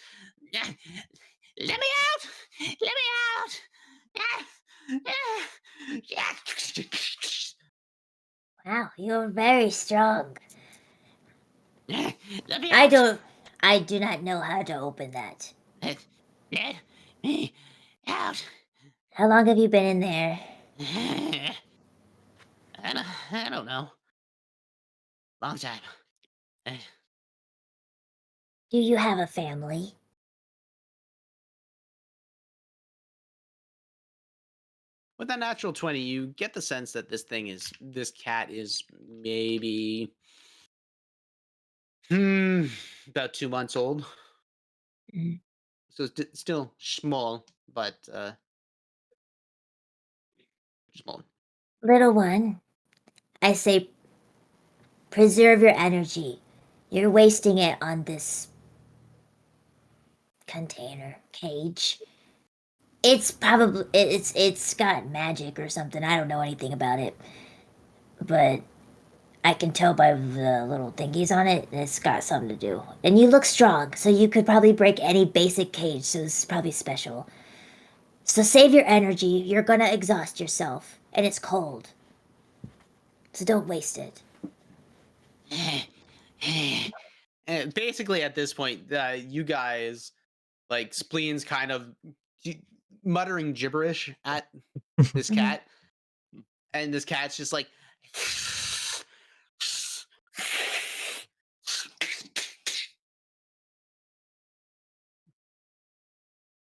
"Yeah, let me out! Let me out! Yeah. Wow, you're very strong. Let me I out. don't. I do not know how to open that. Let me out. How long have you been in there? I don't know. Long time. Do you have a family? With that natural 20, you get the sense that this cat is maybe about 2 months old. Mm. So it's still small, but small. Little one, I say preserve your energy. You're wasting it on this container cage. It's probably it's got magic or something. I don't know anything about it, but I can tell by the little thingies on it. It's got something to do. And you look strong, so you could probably break any basic cage. So this is probably special. So save your energy. You're gonna exhaust yourself, and it's cold. So don't waste it. And basically, at this point, you guys, like, Spleen's kind of muttering gibberish at this cat, and this cat's just like.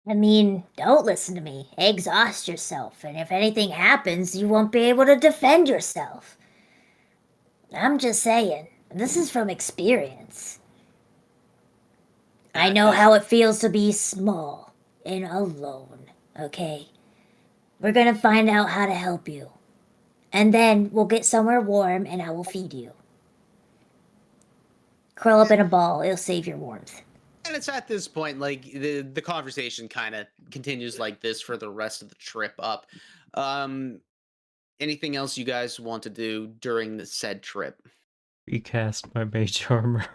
I mean, don't listen to me. Exhaust yourself, and if anything happens, you won't be able to defend yourself. I'm just saying. This is from experience. I know how it feels to be small and alone, okay? We're gonna find out how to help you. And then we'll get somewhere warm and I will feed you. Curl up in a ball, it'll save your warmth. And it's at this point, like, the conversation kind of continues like this for the rest of the trip up. Anything else you guys want to do during the said trip? Recast my mage armor.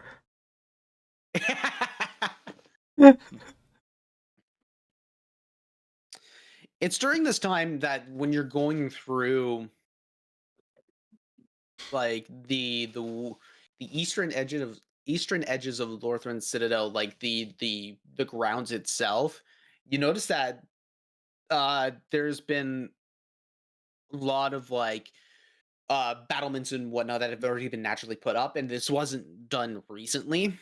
It's during this time that when you're going through, like, the eastern edges of Lorthran Citadel, like the grounds itself, you notice that there's been a lot of, like, battlements and whatnot that have already been naturally put up, and this wasn't done recently.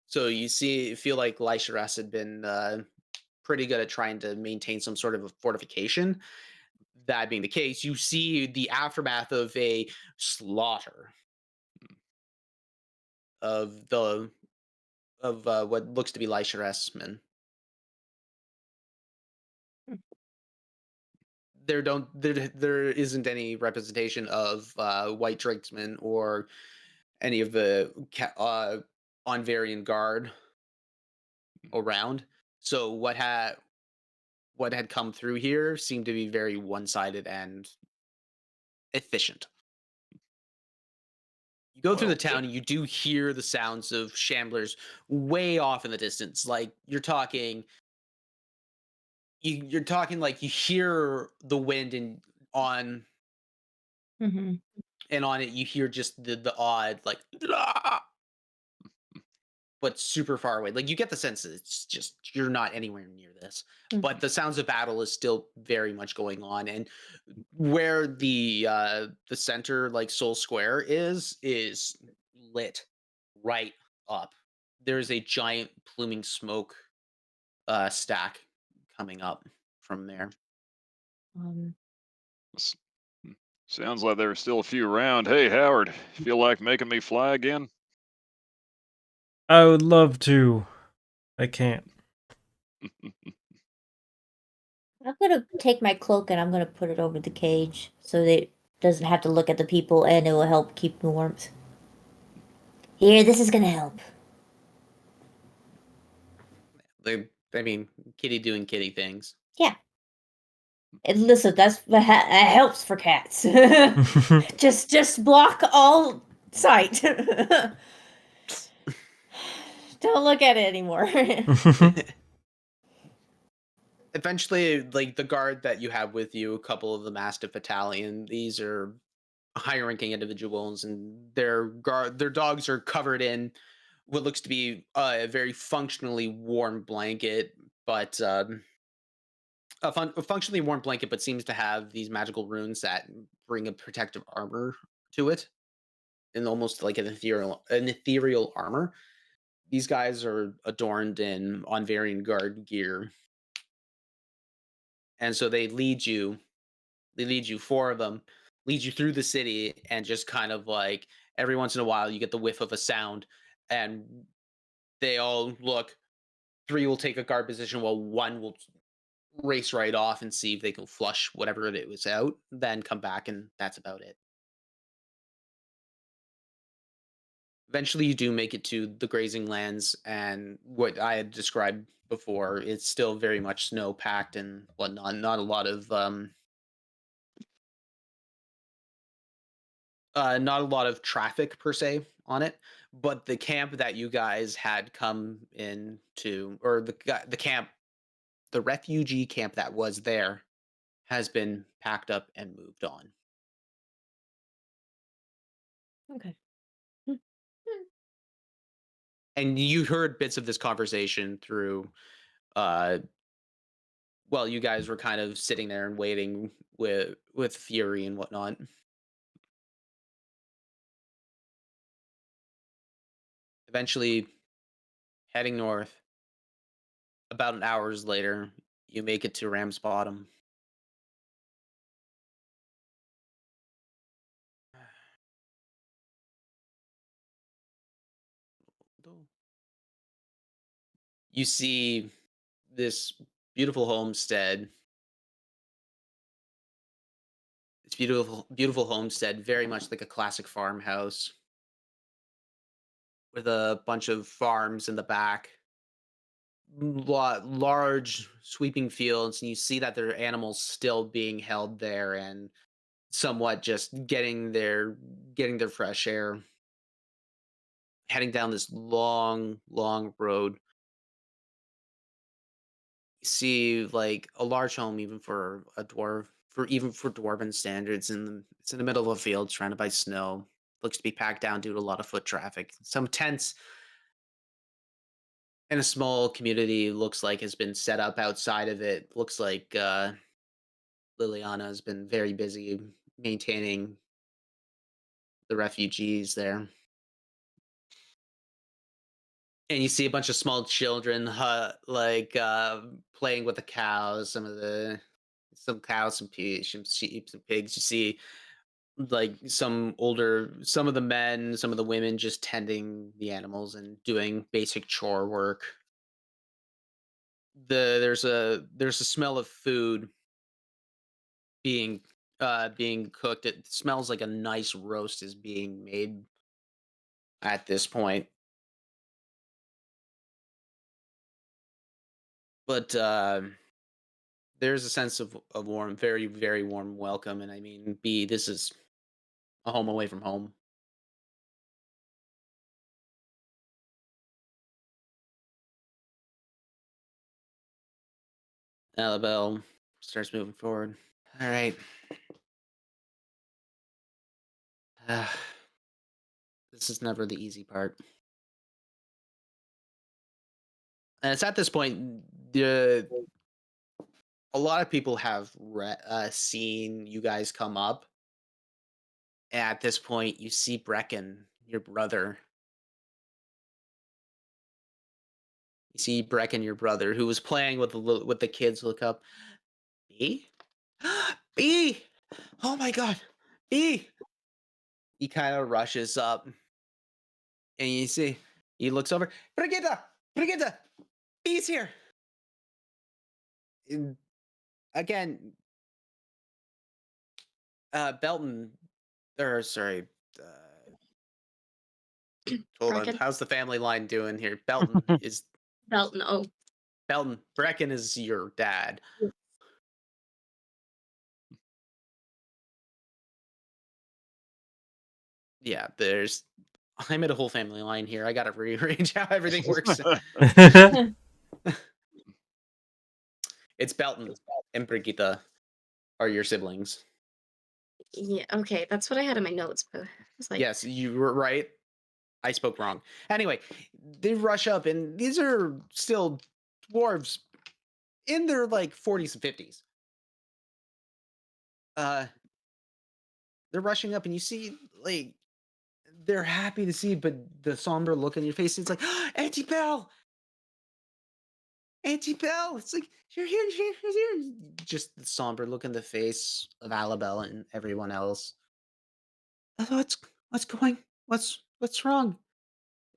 So you feel like Lyshras had been pretty good at trying to maintain some sort of a fortification. That being the case, you see the aftermath of a slaughter of what looks to be Lyshras men. There isn't any representation of white tradesmen or any of the Onvarian guard around. So what had come through here seemed to be very one-sided and efficient. You go through the town and you do hear the sounds of shamblers way off in the distance. Like, you're talking like you hear the wind on Mm-hmm. and on it you hear just the odd, like, but super far away. Like, you get the sense that it's just you're not anywhere near this. But the sounds of battle is still very much going on. And where the center, like, Soul Square is lit right up. There's a giant pluming smoke stack coming up from there. S- Sounds like there's still a few around. Hey, Howard, feel like making me fly again? I would love to. I can't. I'm gonna take my cloak and I'm gonna put it over the cage so that it doesn't have to look at the people and it will help keep the warmth. Here, this is gonna help. I mean, kitty doing kitty things. Yeah. And listen, that helps for cats. just block all sight. Don't look at it anymore. Eventually, like, the guard that you have with you, a couple of the Mastiff Battalion, these are high-ranking individuals, and their dogs are covered in what looks to be a very functionally warm blanket, but a functionally warm blanket, but seems to have these magical runes that bring a protective armor to it, and almost like an ethereal armor. These guys are adorned in on varying guard gear, and so they lead you. They lead you, four of them, lead you through the city, and just kind of like every once in a while you get the whiff of a sound, and they all look. Three will take a guard position while one will race right off and see if they can flush whatever it was out, then come back, and that's about it. Eventually, you do make it to the grazing lands, and what I had described before, it's still very much snow packed and whatnot. Not a lot of traffic per se on it, but the camp that you guys had come into, or the camp, the refugee camp that was there, has been packed up and moved on. Okay. And you heard bits of this conversation through, uh, well, you guys were kind of sitting there and waiting with Fury and whatnot. Eventually, heading north, about an hours later, you make it to Ram's Bottom. You see this beautiful homestead. It's beautiful homestead, very much like a classic farmhouse with a bunch of farms in the back. Large sweeping fields, and you see that there are animals still being held there and somewhat just getting their fresh air. Heading down this long road, you see like a large home, even for a dwarf, for dwarven standards, and it's in the middle of a field surrounded by snow. Looks to be packed down due to a lot of foot traffic. Some tents and a small community looks like has been set up outside of it. Looks like Liliana has been very busy maintaining the refugees there. And you see a bunch of small children, playing with the cows. Some cows, some sheep, some pigs. You see like some of the men, some of the women just tending the animals and doing basic chore work. There's a smell of food being being cooked. It smells like a nice roast is being made at this point. But there's a sense of warm, very, very warm welcome. And I mean, this is a home away from home. Annabelle starts moving forward. All right. Uh, this is never the easy part. And it's at this point, the a lot of people have seen you guys come up. At this point, you see Brecken, your brother. You see Brecken, your brother, who was playing with the kids. Look up, B, B. Oh my God, B. He kind of rushes up, and you see he looks over. Brigitte, B's here. And again, Belton, or sorry, hold on. Brecken? How's the family line doing here? Belton is Belton. Oh, Belton. Brecken is your dad. Yeah, I made a whole family line here. I gotta rearrange how everything works. It's Belton and Brigitte are your siblings. Yeah, okay, that's what I had in my notes, but it's like, Yes, you were right. I spoke wrong. Anyway, they rush up, and these are still dwarves in their like 40s and 50s. Uh, they're rushing up, and you see like they're happy to see, but the somber look on your face, it's like, Auntie Belle, Auntie Belle. It's like you're here, you're here. Just the somber look in the face of Alabelle and everyone else. What's going? What's wrong?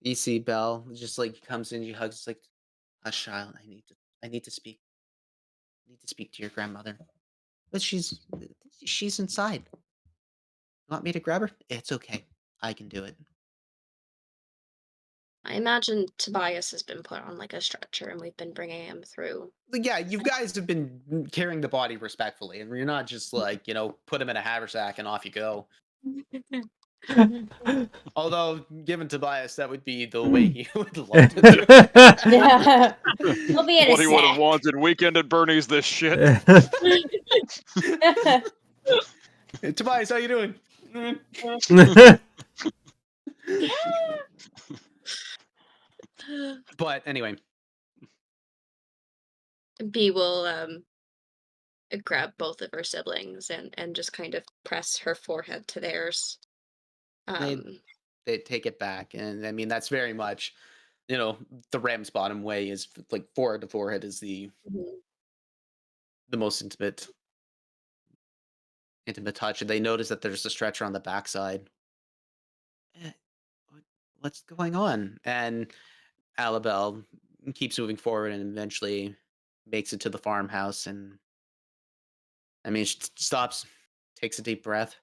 You see Belle just like comes in, she hugs, it's like, hush, child. I need to speak. I need to speak to your grandmother. But she's inside. You want me to grab her? It's okay. I can do it. I imagine Tobias has been put on like a stretcher and we've been bringing him through. But yeah, you guys have been carrying the body respectfully, and you're not just like, put him in a haversack and off you go. Although, given Tobias, that would be the way he would love to do it. Yeah. He'll be in What a he would have sack. wanted. Weekend at Bernie's this shit. Hey, Tobias, how you doing? But anyway, B will grab both of her siblings and just kind of press her forehead to theirs. they Um, they take it back, and I mean that's very much, the ram's bottom way is like forehead to forehead is the mhm. most intimate touch, and they notice that there's a stretcher on the backside. "Eh, what's going on?" And Alabelle keeps moving forward and eventually makes it to the farmhouse. And I mean, she stops, takes a deep breath,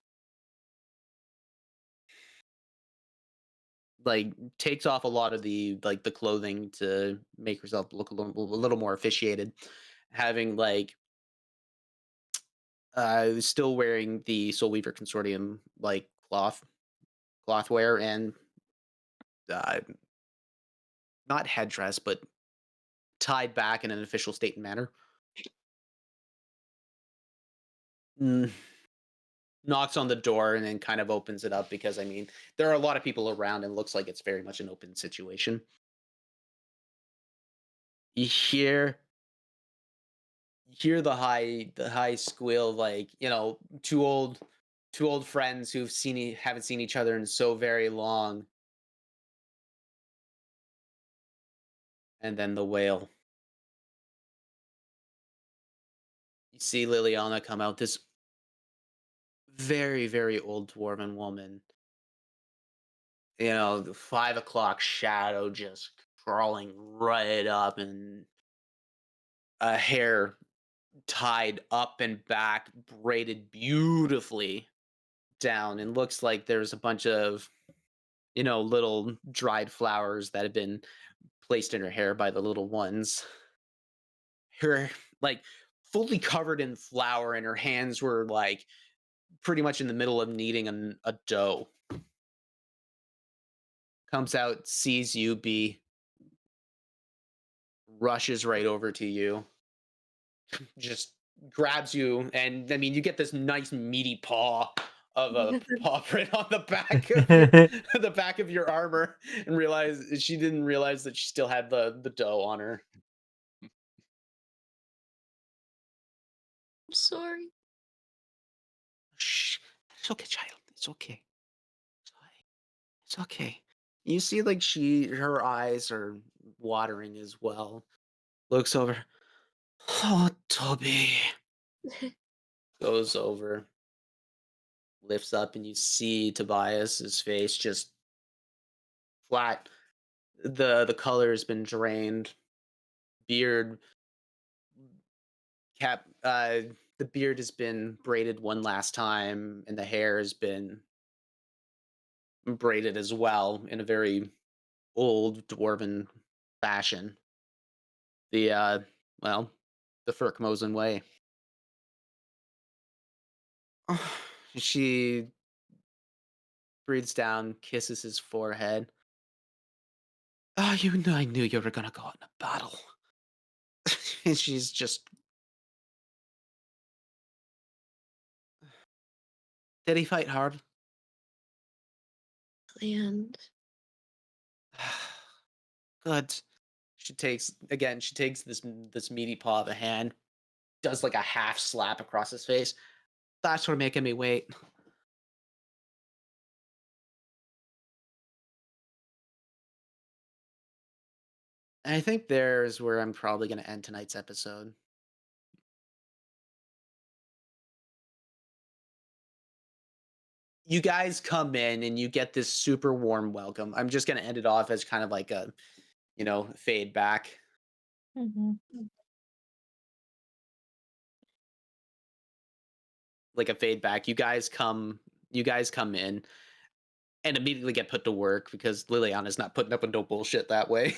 like takes off a lot of the clothing to make herself look a little more officiated, having like still wearing the Soul Weaver Consortium like cloth wear, and uh, not headdress, but tied back in an official state and manner. Mm, knocks on the door and then kind of opens it up because I mean there are a lot of people around and looks like it's very much an open situation. You hear the high squeal, like two old friends who've haven't seen each other in so very long, and then the wail. You see Liliana come out, this very very old dwarven woman, the 5 o'clock shadow just crawling right up, and hair tied up and back, braided beautifully down, and looks like there's a bunch of, little dried flowers that have been placed in her hair by the little ones. Her, like, fully covered in flour, and her hands were, like, pretty much in the middle of kneading a dough. Comes out, sees you, rushes right over to you, just grabs you, and I mean, you get this nice meaty paw of a paw print on the back of the back of your armor, and she didn't realize that she still had the dough on her. I'm sorry. Shh, it's okay, child. It's okay. It's okay. You see, like her eyes are watering as well. Looks over. Oh, Toby. Goes over, lifts up, and you see Tobias's face just flat. The color has been drained. Beard cap. The beard has been braided one last time, and the hair has been braided as well in a very old dwarven fashion. The well, the Firkmosen way. She breathes down, kisses his forehead. Oh, I knew you were gonna go in a battle. And she's just Did he fight hard? And Good. She takes this meaty paw of a hand, does like a half slap across his face. That's for making me wait. And I think there's where I'm probably going to end tonight's episode. You guys come in and you get this super warm welcome. I'm just going to end it off as kind of like a, fade back. Mm-hmm. Like a fade back. You guys come in and immediately get put to work because Liliana's not putting up with no bullshit that way.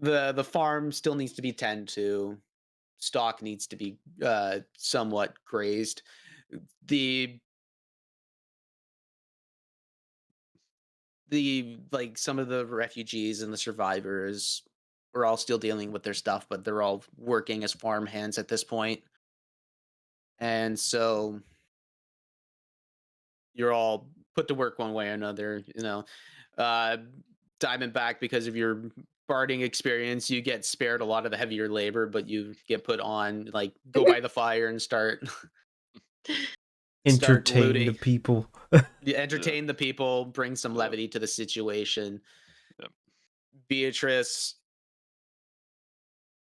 The farm still needs to be tended to. Stock needs to be somewhat grazed. The like some of the refugees and the survivors are all still dealing with their stuff, but they're all working as farm hands at this point. And so you're all put to work one way or another, Uh Diamondback, because of your barding experience, you get spared a lot of the heavier labor, but you get put on like go by the fire and start Entertain the looting. people. You entertain the people, bring some Yep. levity to the situation. Yep. Beatrice,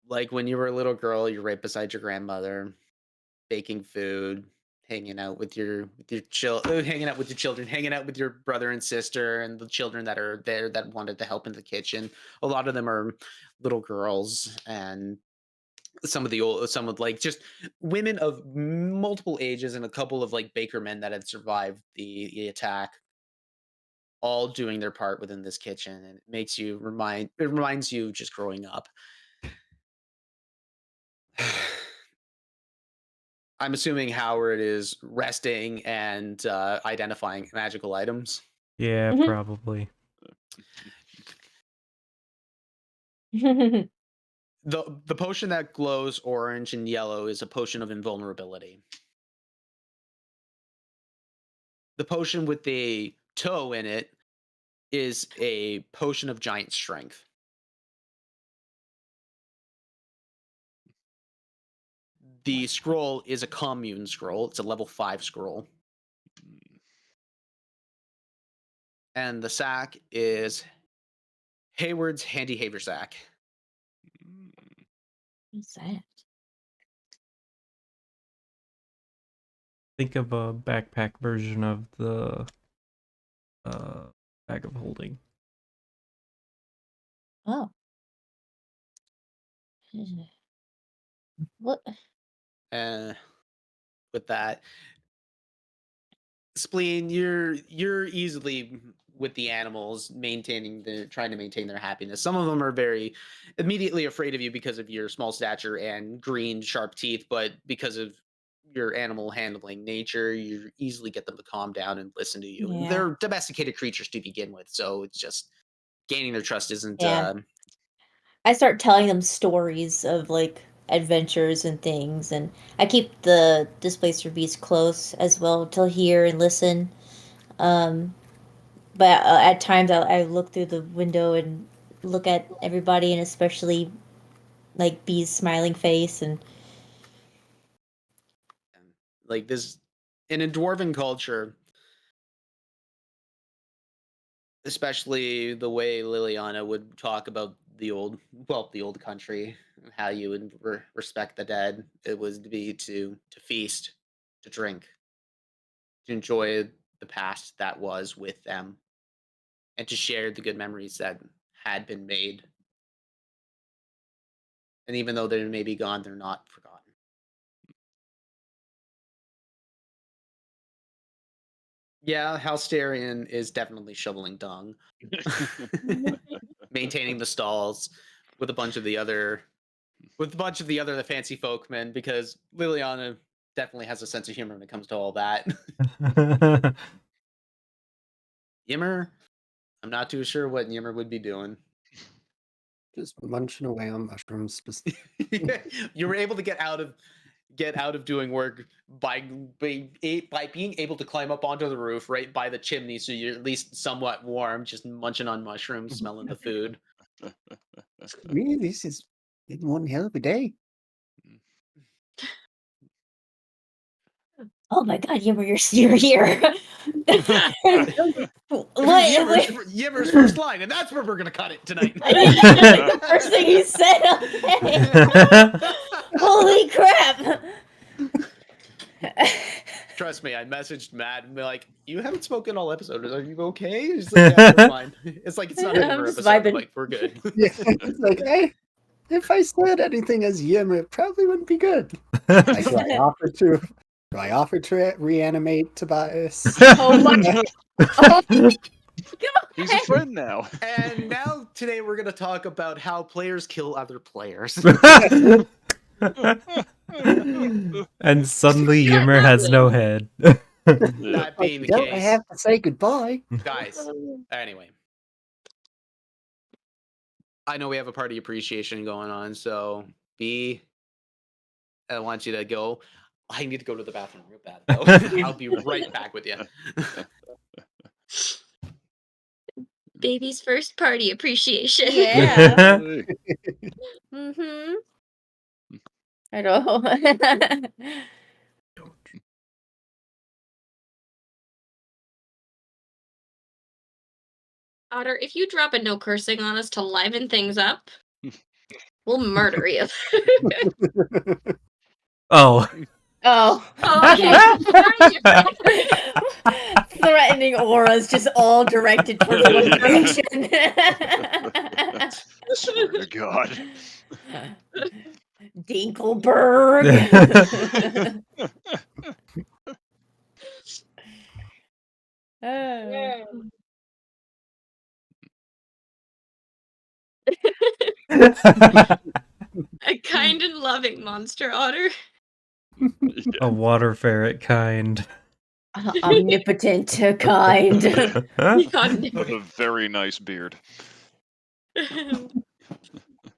like when you were a little girl, you're right beside your grandmother, baking food, hanging out with hanging out with your children, hanging out with your brother and sister, and the children that are there that wanted to help in the kitchen. A lot of them are little girls, and some of like just women of multiple ages, and a couple of like baker men that had survived the attack, all doing their part within this kitchen, and it reminds you just growing up. I'm assuming Howard is resting and identifying magical items. Yeah, Mhm. probably. The potion that glows orange and yellow is a potion of invulnerability. The potion with the toe in it is a potion of giant strength. The scroll is a commune scroll. It's a level 5 scroll. And the sack is Hayward's handy haversack. What's that? Think of a backpack version of the bag of holding. Oh. What? With that, Spleen, you're easily with the animals, trying to maintain their happiness. Some of them are very immediately afraid of you because of your small stature and green sharp teeth, but because of your animal handling nature, you easily get them to calm down and listen to you. And Yeah. they're domesticated creatures to begin with, so it's just gaining their trust isn't. Yeah. I start telling them stories of like adventures and things, and I keep the displacer beast close as well to hear and listen. Um, but at times I look through the window and look at everybody, and especially like Bee's smiling face, and Like this in a dwarven culture, especially the way Liliana would talk about the old country, how you would respect the dead. It was to be to feast, to drink, to enjoy the past that was with them, and to share the good memories that had been made. And even though they may be gone, they're not forgotten. Yeah, Halsterian is definitely shoveling dung, maintaining the stalls with a bunch of the other the fancy folkmen, because Liliana definitely has a sense of humor when it comes to all that. Yimmer, I'm not too sure what Yimmer would be doing. Just munching away on mushrooms. Just You were able to get out of get out of doing work by being able to climb up onto the roof right by the chimney, so you're at least somewhat warm, just munching on mushrooms, smelling the food. Me, this is been one hell of a day. Oh my god, Yimmer, you're here. Yimmer's, what? Yimmer's first line, and that's where we're gonna cut it tonight. The first thing he said. Okay. Holy crap! Trust me, I messaged Matt and be like, "You haven't spoken all episode. Are you okay?" He's like, "Yeah, we're fine." It's like it's not a I'm Yimmer just episode. I'm vibing. like, we're good. Yeah, it's like, hey, if I said anything as Yimmer, it probably wouldn't be good. Like, do I offer to reanimate Tobias? Oh my god. Oh, He's a friend now. And now today we're gonna talk about how players kill other players. And suddenly Yimmer has no head. That being the Don't I case, have to say goodbye? guys. Anyway, I know we have a party appreciation going on, so B, I want you to go. I need to go to the bathroom real bad, though. I'll be right back with you. Baby's first party appreciation. yeah. Hey. Mm-hmm. I know. Otter, if you drop a no cursing on us to liven things up, we'll murder you. Oh. Oh. Threatening auras just all directed towards one direction. Swear to God. Dinkelberg. Oh. A kind and loving monster otter. A water ferret kind. Omnipotent kind. With a very nice beard.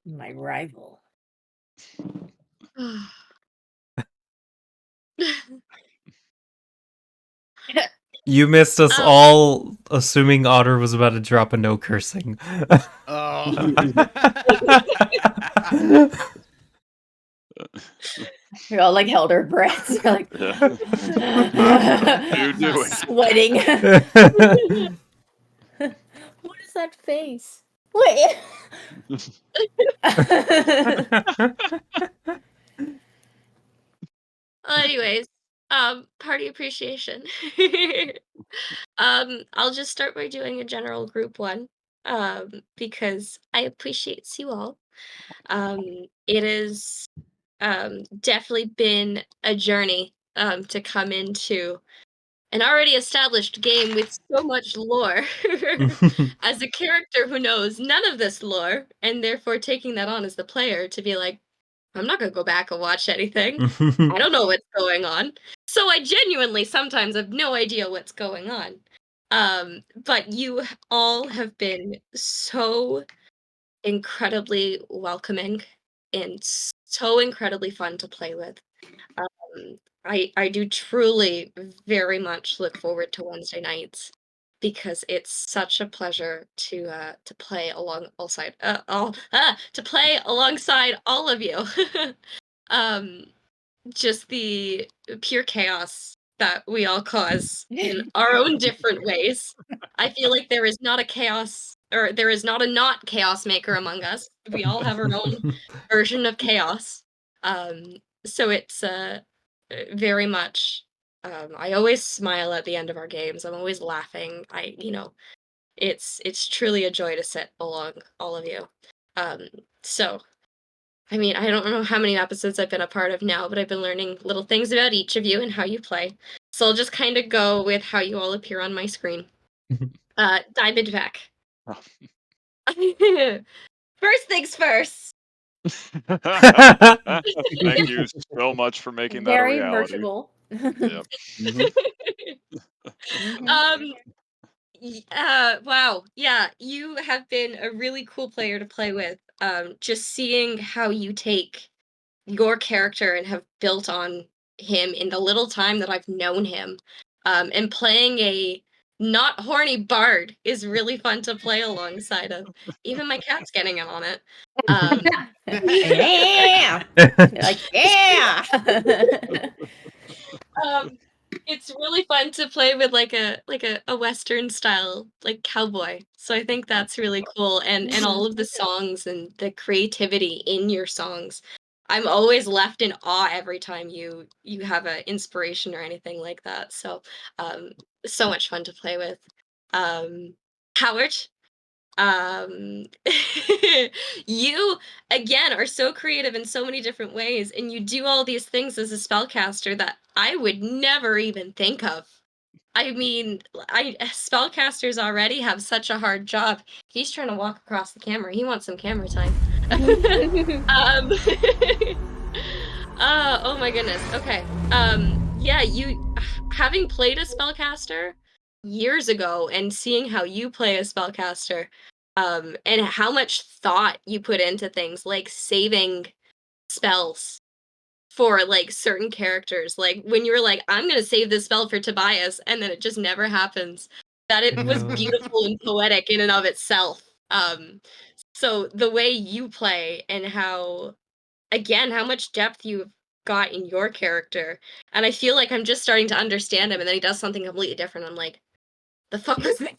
My rival. You missed us all assuming Otter was about to drop a no cursing. Oh. You're all like held our breaths. You're like You do it. sweating. What is that face? Wait. Well, anyways, party appreciation. I'll just start by doing a general group one, because I appreciate you all. It has definitely been a journey to come into an already established game with so much lore as a character who knows none of this lore, and therefore taking that on as the player to be like, I'm not gonna go back and watch anything. I don't know what's going on. So I genuinely sometimes have no idea what's going on. But you all have been so incredibly welcoming and so incredibly fun to play with. I do truly very much look forward to Wednesday nights because it's such a pleasure to play to play alongside all of you. Just the pure chaos that we all cause in our own different ways. I feel like there is not a chaos, or there is not a not chaos maker among us. We all have our own version of chaos. So it's very much. I always smile at the end of our games. I'm always laughing. It's truly a joy to sit along all of you. So I mean, I don't know how many episodes I've been a part of now, but I've been learning little things about each of you and how you play. So I'll just kind of go with how you all appear on my screen. Diamond Vac. Oh. First things first. Thank you so much for making that a Very reality. merchable. Yep. Wow. Yeah, you have been a really cool player to play with. Just seeing how you take your character and have built on him in the little time that I've known him. And playing a not horny bard is really fun to play alongside of. Even my cat's getting in on it. Yeah. Like, yeah. It's really fun to play with like a Western style like cowboy. So I think that's really cool, and all of the songs and the creativity in your songs. I'm always left in awe every time you have an inspiration or anything like that. So so much fun to play with. Howard, um you again are so creative in so many different ways, and you do all these things as a spellcaster that I would never even think of. I mean, spellcasters already have such a hard job. He's trying to walk across the camera. He wants some camera time. um oh my goodness. Okay. Yeah, you having played a spellcaster years ago and seeing how you play a spellcaster, and how much thought you put into things like saving spells for like certain characters. Like when you were like, I'm gonna save this spell for Tobias, and then it just never happens. That it was No. beautiful and poetic in and of itself. So the way you play and how again, how much depth you've got in your character. And I feel like I'm just starting to understand him, and then he does something completely different. I'm like, the fuck was that?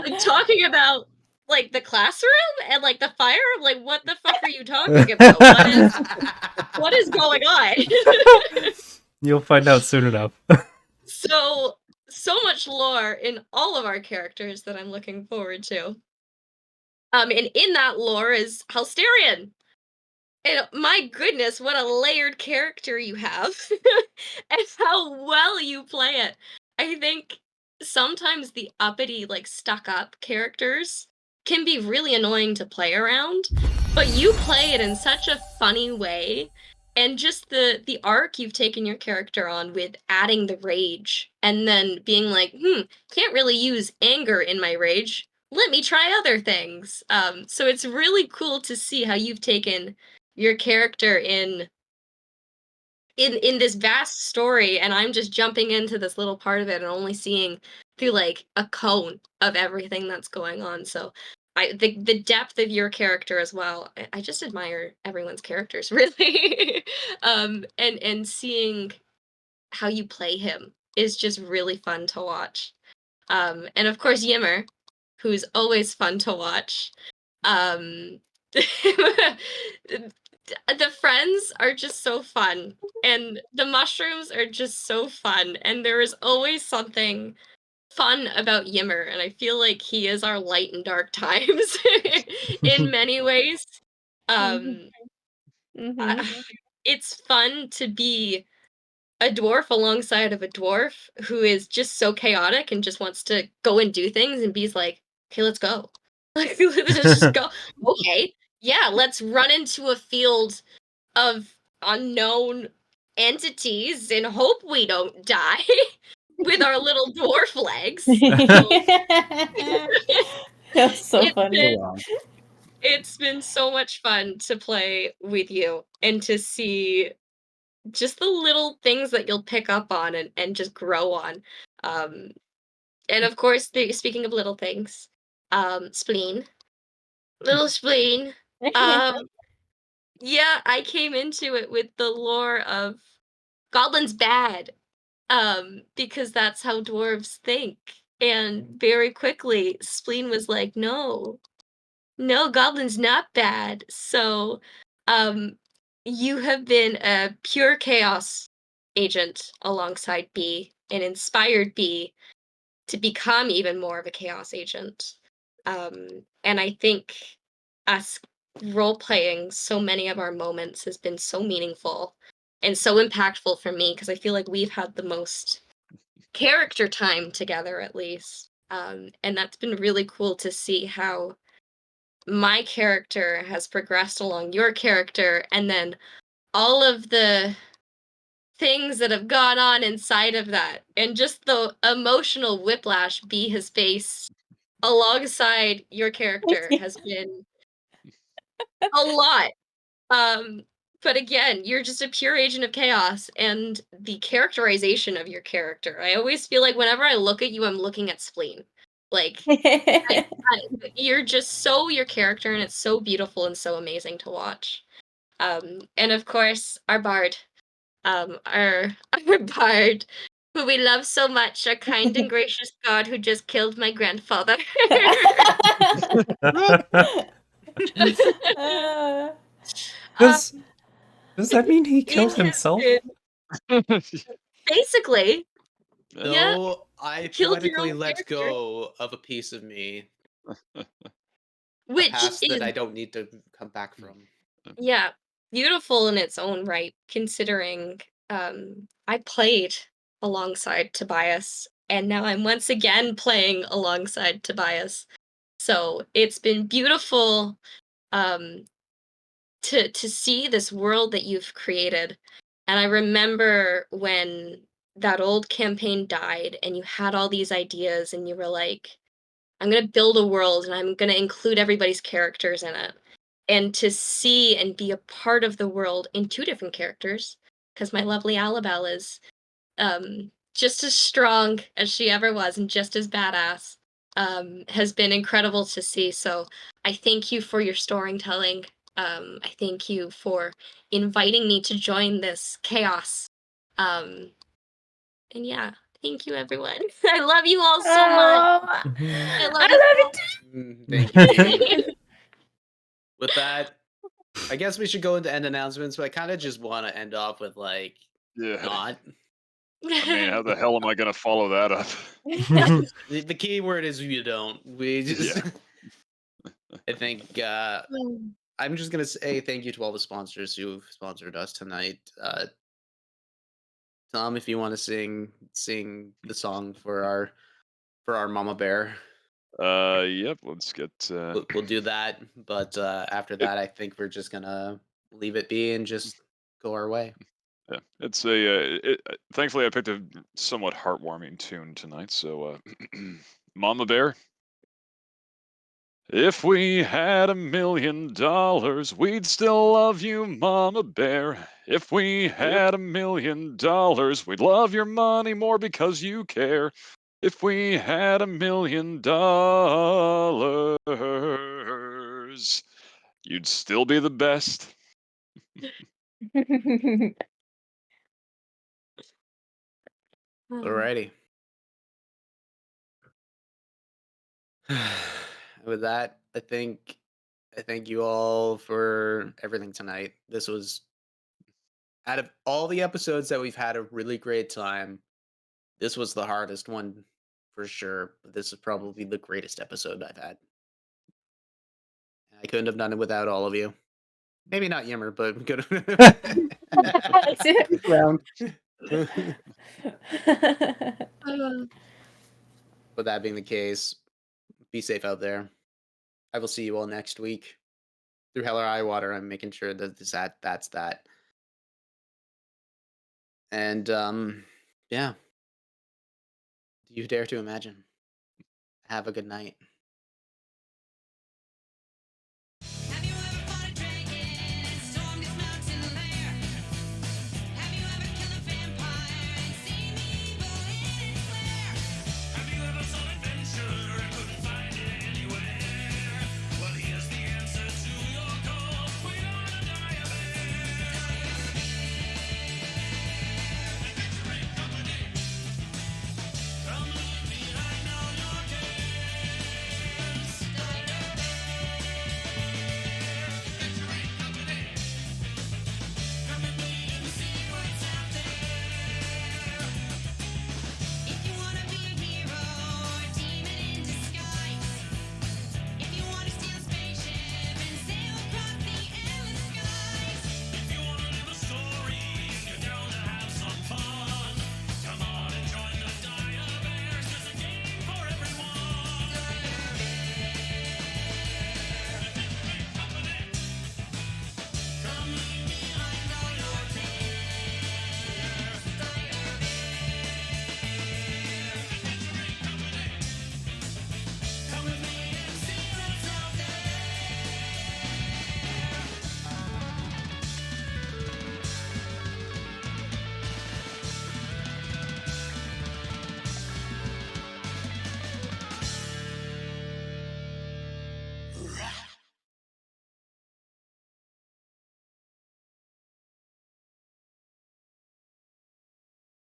Like talking about like the classroom and like the fire. I'm like, what the fuck are you talking about? What is going on? You'll find out soon enough. So much lore in all of our characters that I'm looking forward to. And in that lore is Halsterian. And my goodness, what a layered character you have. And how well you play it. I think sometimes the uppity, like stuck up characters can be really annoying to play around, but you play it in such a funny way. And just the arc you've taken your character on with adding the rage and then being like, can't really use anger in my rage. Let me try other things. So it's really cool to see how you've taken your character in this vast story, and I'm just jumping into this little part of it and only seeing through like a cone of everything that's going on. So the depth of your character as well. I just admire everyone's characters really. And seeing how you play him is just really fun to watch. And of course Yimmer, who's always fun to watch. Um the friends are just so fun, and the mushrooms are just so fun, and there is always something fun about Yimmer, and I feel like he is our light and dark times in many ways. Um, it's fun to be a dwarf alongside of a dwarf who is just so chaotic and just wants to go and do things, and B's like, okay, let's go. Like, let's just go. Okay, yeah, let's run into a field of unknown entities and hope we don't die with our little dwarf legs. That's so It's funny. been- It's been so much fun to play with you and to see just the little things that you'll pick up on and just grow on. And of course, speaking of little things, spleen. Little spleen. Yeah, I came into it with the lore of goblins bad, because that's how dwarves think. And very quickly, Spleen was like, no, goblins not bad. So, you have been a pure chaos agent alongside B and inspired B to become even more of a chaos agent. And I think us role playing so many of our moments has been so meaningful and so impactful for me because I feel like we've had the most character time together at least. And that's been really cool to see how my character has progressed along your character, and then all of the things that have gone on inside of that, and just the emotional whiplash B has faced alongside your character has been A lot. But again, you're just a pure agent of chaos, and the characterization of your character. I always feel like whenever I look at you, I'm looking at spleen. Like you're just so your character, and it's so beautiful and so amazing to watch. And of course, our bard, our bard, who we love so much, our kind and gracious god who just killed my grandfather. Um, Does that mean he it killed has himself? been basically, yeah, So I killed your poetically own let character, go of a piece of me, a which past that is I don't need to come back from. yeah, beautiful in its own right, considering I played alongside Tobias, and now I'm once again playing alongside Tobias. So it's been beautiful um to see this world that you've created. And I remember when that old campaign died and you had all these ideas and you were like, I'm going to build a world and I'm going to include everybody's characters in it. And to see and be a part of the world in two different characters, because my lovely Alabelle is just as strong as she ever was and just as badass, has been incredible to see. So I thank you for your storytelling. I thank you for inviting me to join this chaos. Um, and yeah, thank you, everyone. I love you all so much. Oh, I love you I love Thank you, Kate. so much. With that, I guess we should go into end announcements, but I kind of just want to end off with like Yeah. not. I mean, how the hell am I going to follow that up? The key word is you don't. We just. Yeah. I think I'm just gonna say thank you to all the sponsors who've sponsored us tonight. Tom, if you want to sing the song for our mama bear, Yep. Let's get. we'll do that. But after It, that, I think we're just gonna leave it be and just go our way. yeah. It's a. Thankfully, I picked a somewhat heartwarming tune tonight. So, Mama Bear. If we had $1,000,000, we'd still love you, Mama Bear. If we had $1,000,000, we'd love your money more because you care. If we had $1,000,000, you'd still be the best. it. Alrighty. With that, I thank you all for everything tonight. This was out of all the episodes that we've had a really great time. This was the hardest one for sure. But this is probably the greatest episode I've had. I couldn't have done it without all of you. Maybe not Yimmer, but good. Stick around. With that being the case, be safe out there. I will see you all next week. Through hell or high water, I'm making sure that that's that. And yeah. Do you dare to imagine? Have a good night.